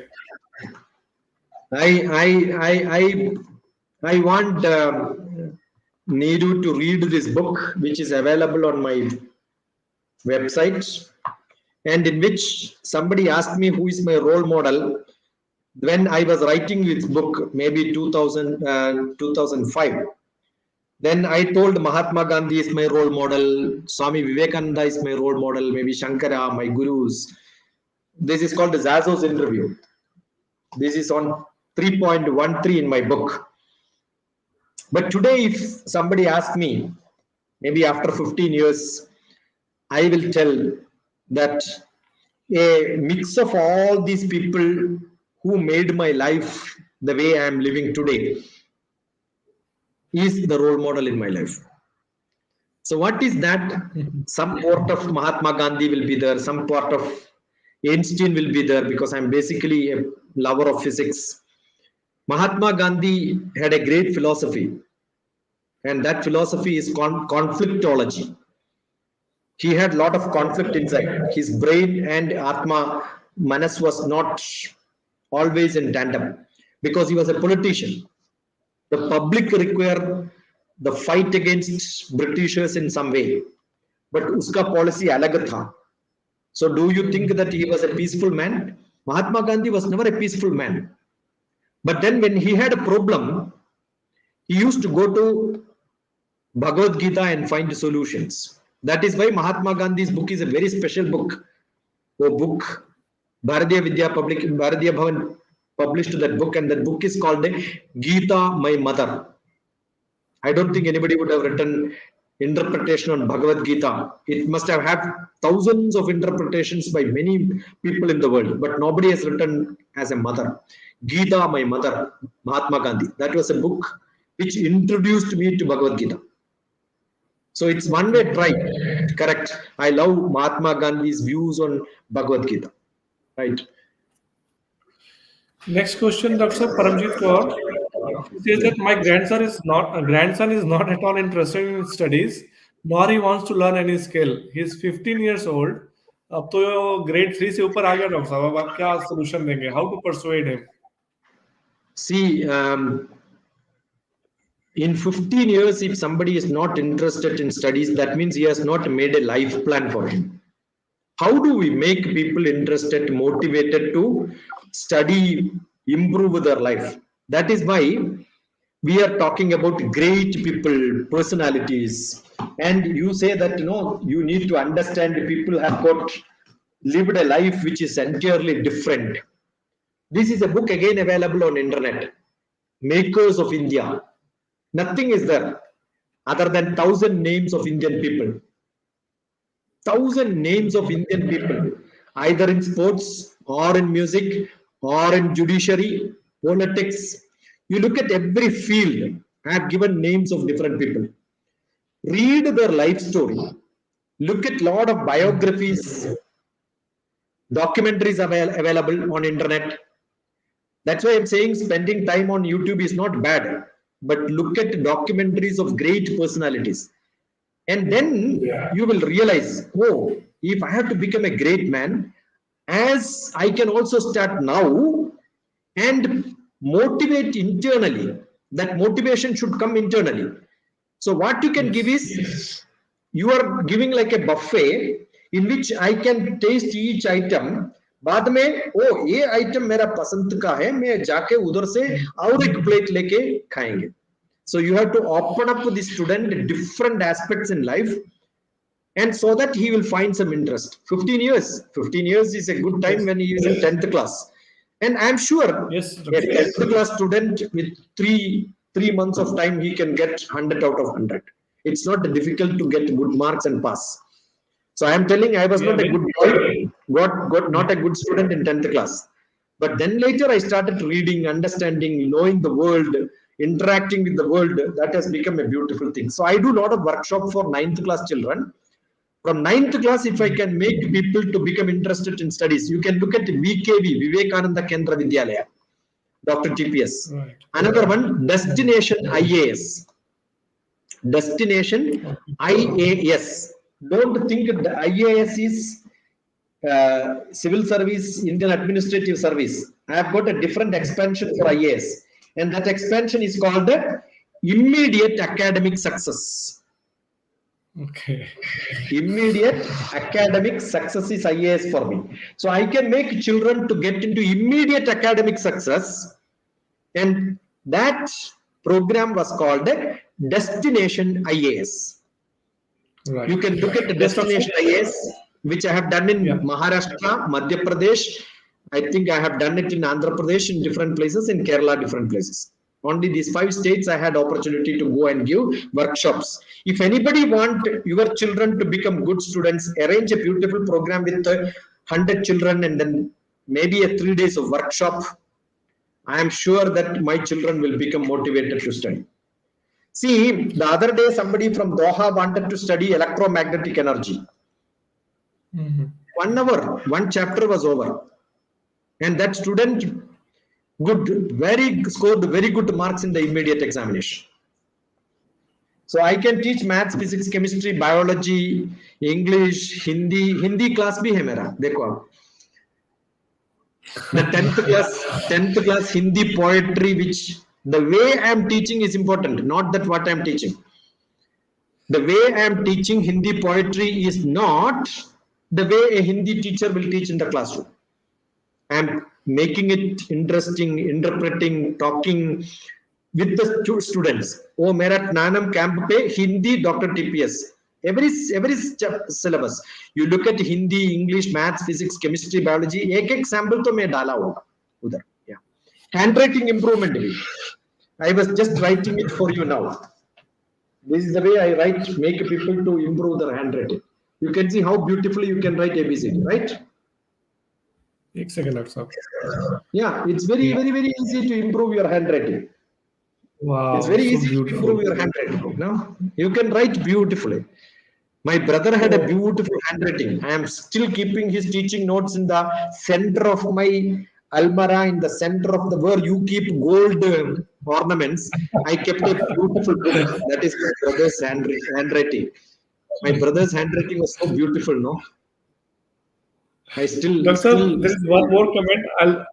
I want Niru to read this book, which is available on my website, and in which somebody asked me who is my role model. When I was writing this book, maybe 2005, then I told Mahatma Gandhi is my role model, Swami Vivekananda is my role model, maybe Shankara, my gurus. This is called the Zazos interview. This is on 3.13 in my book. But today, if somebody asks me, maybe after 15 years, I will tell that a mix of all these people who made my life the way I am living today is the role model in my life. So what is that? Some part of Mahatma Gandhi will be there, some part of Einstein will be there, because I'm basically a lover of physics. Mahatma Gandhi had a great philosophy, and that philosophy is conflictology. He had a lot of conflict inside. His brain and Atma, Manas was not always in tandem, because he was a politician. The public required the fight against Britishers in some way, but uska policy alag tha. So do you think that he was a peaceful man? Mahatma Gandhi was never a peaceful man. But then when he had a problem, he used to go to Bhagavad Gita and find solutions. That is why Mahatma Gandhi's book is a very special book. The book, Bharatiya Bhavan published that book, and that book is called Gita, My Mother. I don't think anybody would have written interpretation on Bhagavad Gita. It must have had thousands of interpretations by many people in the world, but nobody has written as a mother. Gita, My Mother, Mahatma Gandhi. That was a book which introduced me to Bhagavad Gita. So it's one way try. Correct. I love Mahatma Gandhi's views on Bhagavad Gita. Right. Next question, Dr. Paramjit Kaur. He says that my grandson is not at all interested in studies, nor he wants to learn any skill. He is 15 years old. अब तो grade 3 से ऊपर आ गया doctor साहब, अब आप क्या solution देंगे? How to persuade him? See, in 15 years, if somebody is not interested in studies, that means he has not made a life plan for him. How do we make people interested, motivated to study, improve their life? That is why we are talking about great people, personalities. And you say that, you need to understand people have lived a life which is entirely different. This is a book again available on internet, Makers of India. Nothing is there other than 1,000 names of Indian people. 1,000 names of Indian people, either in sports or in music or in judiciary, politics. You look at every field, I have given names of different people. Read their life story. Look at lot of biographies, documentaries available on internet. That's why I'm saying spending time on YouTube is not bad, but look at documentaries of great personalities. And then you will realize, oh, if I have to become a great man, as I can also start now and motivate internally. That motivation should come internally. So what you can give is, you are giving like a buffet in which I can taste each item. बाद में ये item मेरा पसंद का है, मैं जाके उधर से और एक प्लेट लेके खाएंगे. So you have to open up to the student different aspects in life, and so that he will find some interest. 15 years is a good time when he is in 10th class. And I'm sure Yes, a 10th class student with three months of time, he can get 100 out of 100. It's not difficult to get good marks and pass. So I am telling, I was not a good boy, got not a good student in 10th class. But then later I started reading, understanding, knowing the world, interacting with the world. That has become a beautiful thing. So I do a lot of workshop for 9th class children. From 9th class, if I can make people to become interested in studies, you can look at VKV, Vivekananda Kendra Vidyalaya, Dr. TPS. Right. Another one, Destination IAS. Destination IAS. Don't think the IAS is civil service, Indian administrative service. I have got a different expansion for IAS, and that expansion is called immediate academic success. Okay. Immediate academic success is IAS for me. So I can make children to get into immediate academic success, and that program was called Destination IAS. Right. You can look at the Destination IAS, which I have done in Maharashtra, Madhya Pradesh. I think I have done it in Andhra Pradesh, in different places, in Kerala, different places. Only these 5 states I had opportunity to go and give workshops. If anybody want your children to become good students, arrange a beautiful program with 100 children and then maybe a 3 days of workshop. I am sure that my children will become motivated to study. See, the other day somebody from Doha wanted to study electromagnetic energy. 1 hour, 1 chapter was over. And that student scored very good marks in the immediate examination. So I can teach maths, physics, chemistry, biology, English, Hindi class bhi hai mera. Dekho aap. The 10th class Hindi poetry, which the way I am teaching is important, not that what I am teaching. The way I am teaching Hindi poetry is not the way a Hindi teacher will teach in the classroom. I am making it interesting, interpreting, talking with the students. Oh, mera Nanam camp pe Hindi Dr. TPS. Every syllabus. You look at Hindi, English, maths, physics, chemistry, biology. Ek sample to main dala hoga udhar. Yeah. Handwriting improvement. I was just writing it for you now. This is the way I write, make people to improve their handwriting. You can see how beautifully you can write ABCD, right? एक second doctor साहब. Yeah, it's very easy to improve your handwriting. Wow, it's very so easy beautiful. to improve your handwriting. No, you can write beautifully. My brother had a beautiful handwriting. I am still keeping his teaching notes in the center of my almara, in the center of the where you keep gold ornaments. I kept a beautiful book. That is my brother's handwriting. My brother's handwriting was so beautiful, no? I still Doctor, there is one more comment.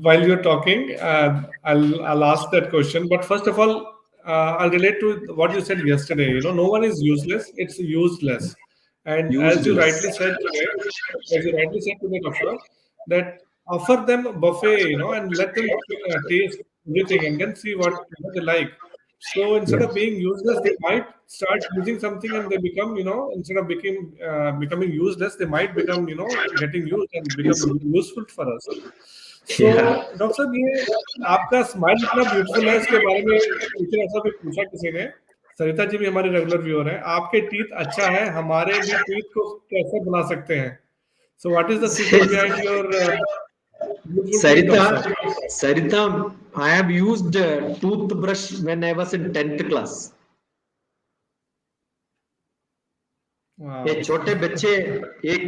While you're talking, I'll ask that question. But first of all, I'll relate to what you said yesterday. No one is useless; it's useless. And useless. as you rightly said today, Doctor, that offer them buffet, and let them taste everything, and then see what they like. So instead Yeah. of being useless, they might start using something, and they become, instead of becoming useless, they might become, getting used and become useful for us. So Yeah. Doctor साहब ये आपका smile इतना beautiful है इसके बारे में मुझे ऐसा भी पूछा किसी ने सरिता जी भी हमारे रेगुलर व्यूअर हैं आपके टीथ अच्छा है हमारे भी टीथ को कैसे बना सकते हैं so what is the secret behind your beautiful teeth Sarita, doctor साहब Sarita, I have used toothbrush when I was in 10th class. ये वाओ छोटे बच्चे एक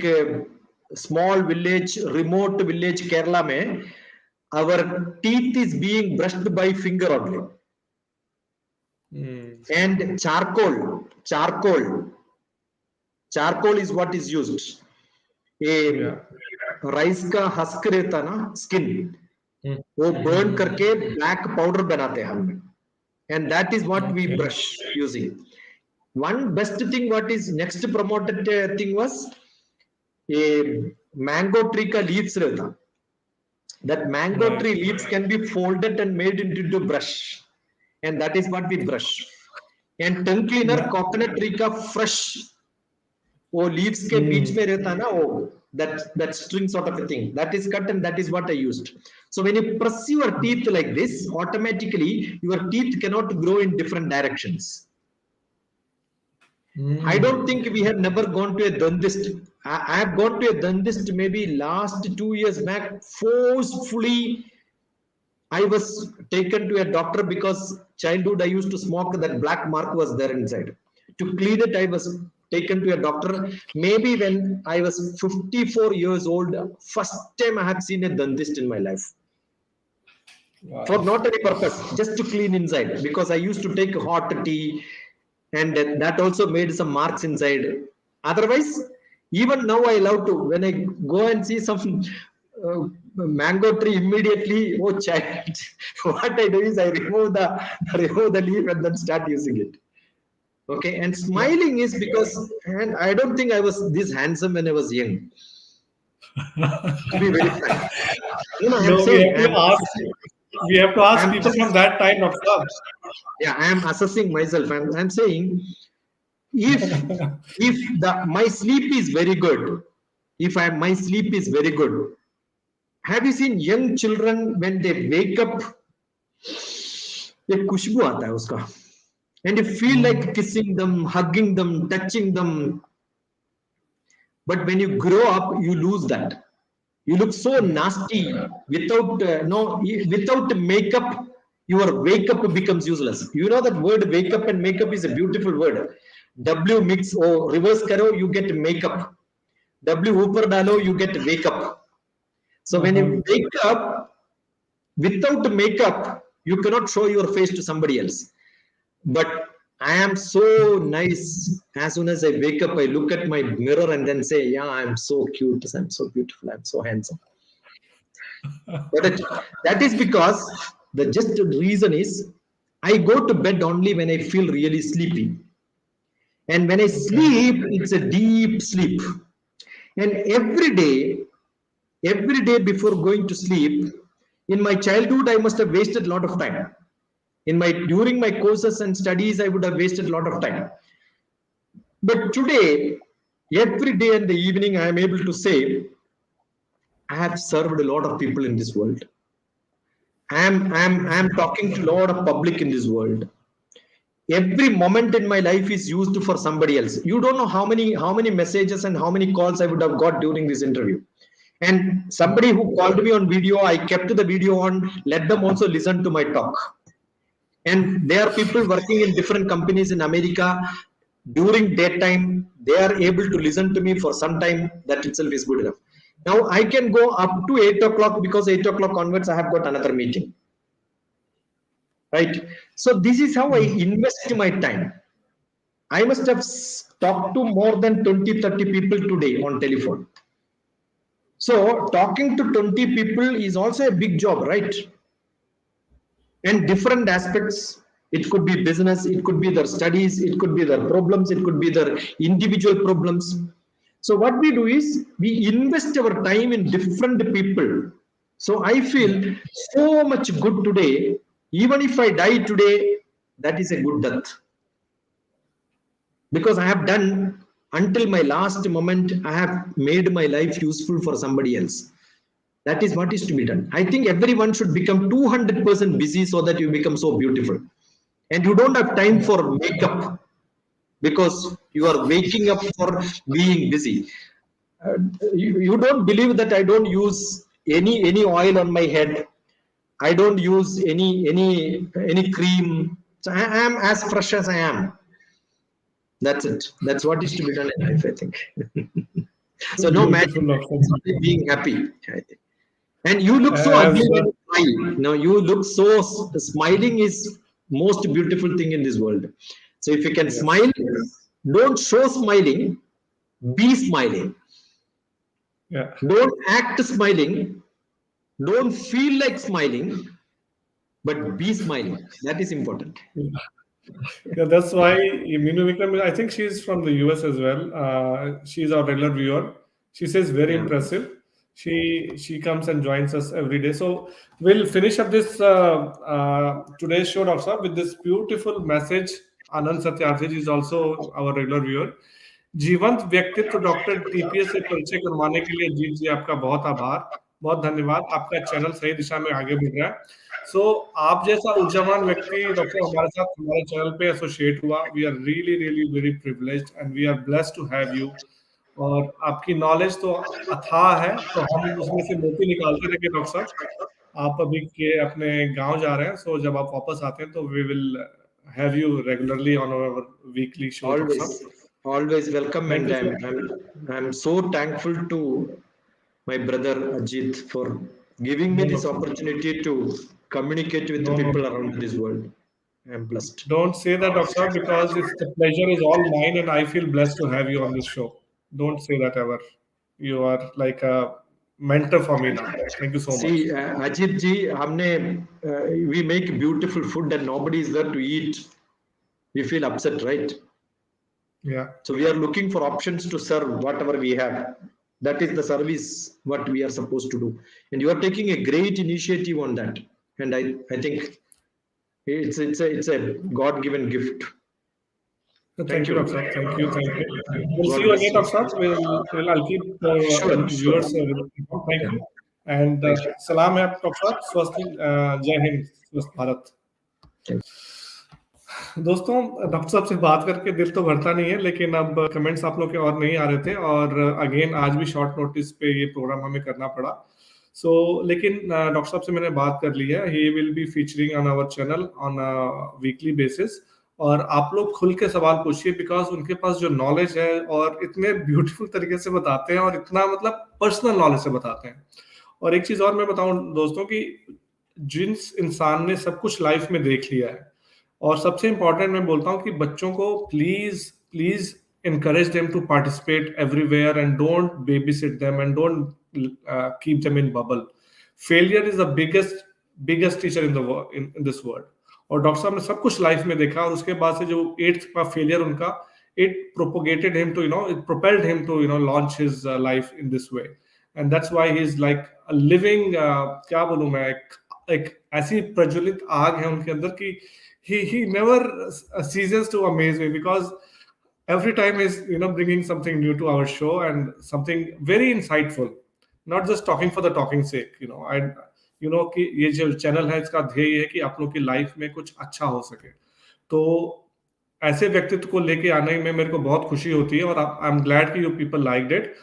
small village remote village Kerala में our teeth is being brushed by finger only and charcoal is what is used ये या rice का husk रहता ना स्किन वो बर्न करके ब्लैक पाउडर बनाते हैं हम and that is what we okay brush using. One best thing what is next promoted thing was a mango tree ka leaves रहता that mango right tree leaves can be folded and made into brush and that is what we brush and tongue cleaner या coconut tree का fresh वो leaves के बीच में रहता है ना वो that string sort of a thing that is cut and that is what I used. So when you press your teeth like this automatically your teeth cannot grow in different directions. I don't think we have never gone to a dentist. I have gone to a dentist maybe last 2 years back. Forcefully, I was taken to a doctor because childhood I used to smoke. That black mark was there inside. To clean it, I was taken to a doctor. Maybe when I was 54 years old, first time I have seen a dentist in my life. For wow not any purpose, just to clean inside. Because I used to take hot tea and that also made some marks inside. Otherwise, even now I love to when I go and see some mango tree immediately. Oh, child! What I do is I remove the leaf and then start using it. Okay, and smiling is because, and I don't think I was this handsome when I was young. To be very frank, you know, no we have to ask I'm people just, from that time doctor yeah, I am assessing myself. I'm saying if my sleep is very good, if my sleep is very good, have you seen young children when they wake up एक खुशबू आता है उसका and you feel like kissing them, hugging them, touching them, but when you grow up you lose that. You look so nasty without no without makeup. Your wake up becomes useless. You know that word wake up and makeup is a beautiful word. W mix or reverse karo you get makeup. W upar dalo you get wake up. So when you wake up without makeup you cannot show your face to somebody else. But I am so nice. As soon as I wake up I look at my mirror and then say, yeah, I'm so cute, I'm so beautiful, I'm so handsome. But that is because the just reason is I go to bed only when I feel really sleepy. And when I okay sleep, it's a deep sleep. And every day before going to sleep, in my childhood, I must have wasted a lot of time. During my courses and studies, I would have wasted a lot of time. But today, every day in the evening, I am able to say, I have served a lot of people in this world. I'm talking to a lot of public in this world. Every moment in my life is used for somebody else. You don't know how many messages and how many calls I would have got during this interview. And somebody who called me on video, I kept the video on, let them also listen to my talk. And there are people working in different companies in America. During daytime, they are able to listen to me for some time. That itself is good enough. Now I can go up to 8 o'clock because 8 o'clock onwards I have got another meeting. Right? So this is how I invest my time. I must have talked to more than 20-30 people today on telephone. So talking to 20 people is also a big job, right? And different aspects. It could be business, it could be their studies, it could be their problems, it could be their individual problems. So what we do is we invest our time in different people. So I feel so much good today. Even if I die today, that is a good death. Because I have done until my last moment, I have made my life useful for somebody else. That is what is to be done. I think everyone should become 200% busy so that you become so beautiful. And you don't have time for makeup because you are waking up for being busy. You don't believe that I don't use any oil on my head. I don't use any cream. So I am as fresh as I am. That's it. That's what is to be done in life, I think. So no magic, Beautiful, Dr. it's only being happy, I think. And you look so As ugly when you smile. No, you look so smiling is most beautiful thing in this world. So if you can yes, smile, don't show smiling, be smiling. yeah. Don't act smiling, don't feel like smiling, but be smiling. That is important. Yeah, that's why Meenu Vikram, I think she's from the US as well. She's our regular viewer. She says very Yeah. impressive. She comes and joins us every day. So we'll finish up this today's show, Dr. Saab, with this beautiful message. Anand Satyarthi is also our regular viewer. जीवंत व्यक्तित्व doctor TPS से परिचय करवाने के लिए अजीत जी आपका बहुत आभार, बहुत धन्यवाद। आपका चैनल सही दिशा में आगे बढ़ रहा है। सो आप जैसा ऊर्जावान व्यक्ति डॉक्टर हमारे साथ हमारे चैनल पे एसोसिएट हुआ, we are really really very privileged and we are blessed to have you. और आपकी नॉलेज तो अथाह है, तो हम उसमें से मोती निकालते रहेंगे डॉक्टर साहब। आप अभी के अपने गांव जा रहे हैं, सो जब आप वापस आते हैं तो we will have you regularly on our weekly show doctor Always, sahab. always welcome, thank and you so I'm so thankful to my brother Ajeet for giving me know this doctor sahab, opportunity to communicate with the know know people around this world. I'm blessed. Don't say that, Dr. Saab, because it's the pleasure is all mine, and I feel blessed to have you on this show. Don't say that ever. You are like a mentor for me now. Thank you so much. See, Ajit ji, we make beautiful food and nobody is there to eat. We feel upset, right? Yeah, So we are looking for options to serve whatever we have. That is the service what we are supposed to do. And you are taking a great initiative on that. And I think it's a God-given gift. so Thank thank you, you. Dr. Saab. Thank you, thank you. We'll see God you bless again, you. Dr. Saab. I'll keep Sure, sure. viewers with thank Yeah. you. And Thank you. salam hai, Dr. Saab. Swasti, Jai Hind, Swast Bharat. Thank दोस्तों, doctor साहब से बात करके दिल तो भरता नहीं है, लेकिन अब कमेंट्स आप लोग के और नहीं आ रहे थे, और अगेन आज भी शॉर्ट नोटिस पे ये प्रोग्राम हमें करना पड़ा। लेकिन डॉक्टर साहब से मैंने बात कर ली है, he will be featuring on our channel on a weekly basis, और आप लोग खुल के सवाल पूछिए, बिकॉज उनके पास जो नॉलेज है और इतने ब्यूटीफुल तरीके से बताते हैं, और इतना मतलब पर्सनल नॉलेज से बताते हैं। और एक चीज और मैं बताऊं दोस्तों कि जिस इंसान ने सब कुछ लाइफ में देख लिया है, और सबसे इंपॉर्टेंट मैं बोलता हूँ कि बच्चों को please please encourage them to participate everywhere and don't babysit them and don't keep them in bubble. Failure is the biggest teacher in the world, in this world. और डॉक्टर साहब ने सब कुछ लाइफ में देखा, और उसके बाद से जो 8th का फेलियर उनका, it propagated him to it propelled him to launch his life in this way, and that's why he's like a living क्या बोलूं मैं, एक ऐसी प्रज्वलित आग है उनके अंदर कि he never ceases to amaze me, because every time he's bringing something new to our show and something very insightful, not just talking for the talking sake. I कि ये जो चैनल है इसका ध्येय है कि आप लोग की लाइफ में कुछ अच्छा हो सके, तो ऐसे व्यक्तित्व को लेके आने में मेरे को बहुत खुशी होती है, और आई एम ग्लैड कि यू पीपल लाइक्ड इट।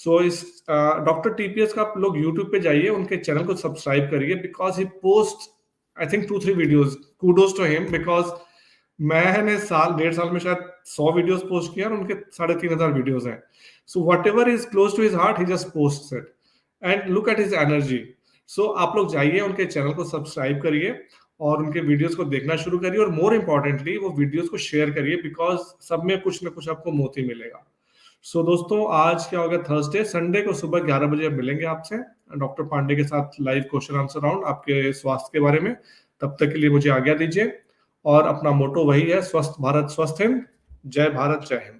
सो इस डॉक्टर टीपीएस का आप लोग यूट्यूब पे जाइए, उनके चैनल को सब्सक्राइब करिए, because he post I think 2-3 videos. Kudos to him, because मैंने डेढ़ साल में शायद 100 वीडियोस पोस्ट किया, और उनके 3,500 वीडियोस हैं। सो whatever is close to his heart, he just posts it. And look at his energy. So आप लोग जाइए, उनके चैनल को सब्सक्राइब करिए, और उनके वीडियोस को देखना शुरू करिए, और मोर इम्पोर्टेंटली वो वीडियोस को शेयर करिए, बिकॉज सब में कुछ ना कुछ आपको मोती मिलेगा। सो दोस्तों आज क्या हो गया, थर्सडे, संडे को सुबह 11 बजे मिलेंगे आपसे डॉक्टर पांडे के साथ लाइव क्वेश्चन आंसर राउंड आपके स्वास्थ्य के बारे में। तब तक के लिए मुझे आज्ञा दीजिए और अपना मोटो वही है, स्वस्थ भारत स्वस्थ हिंद। जय भारत जय हिंद।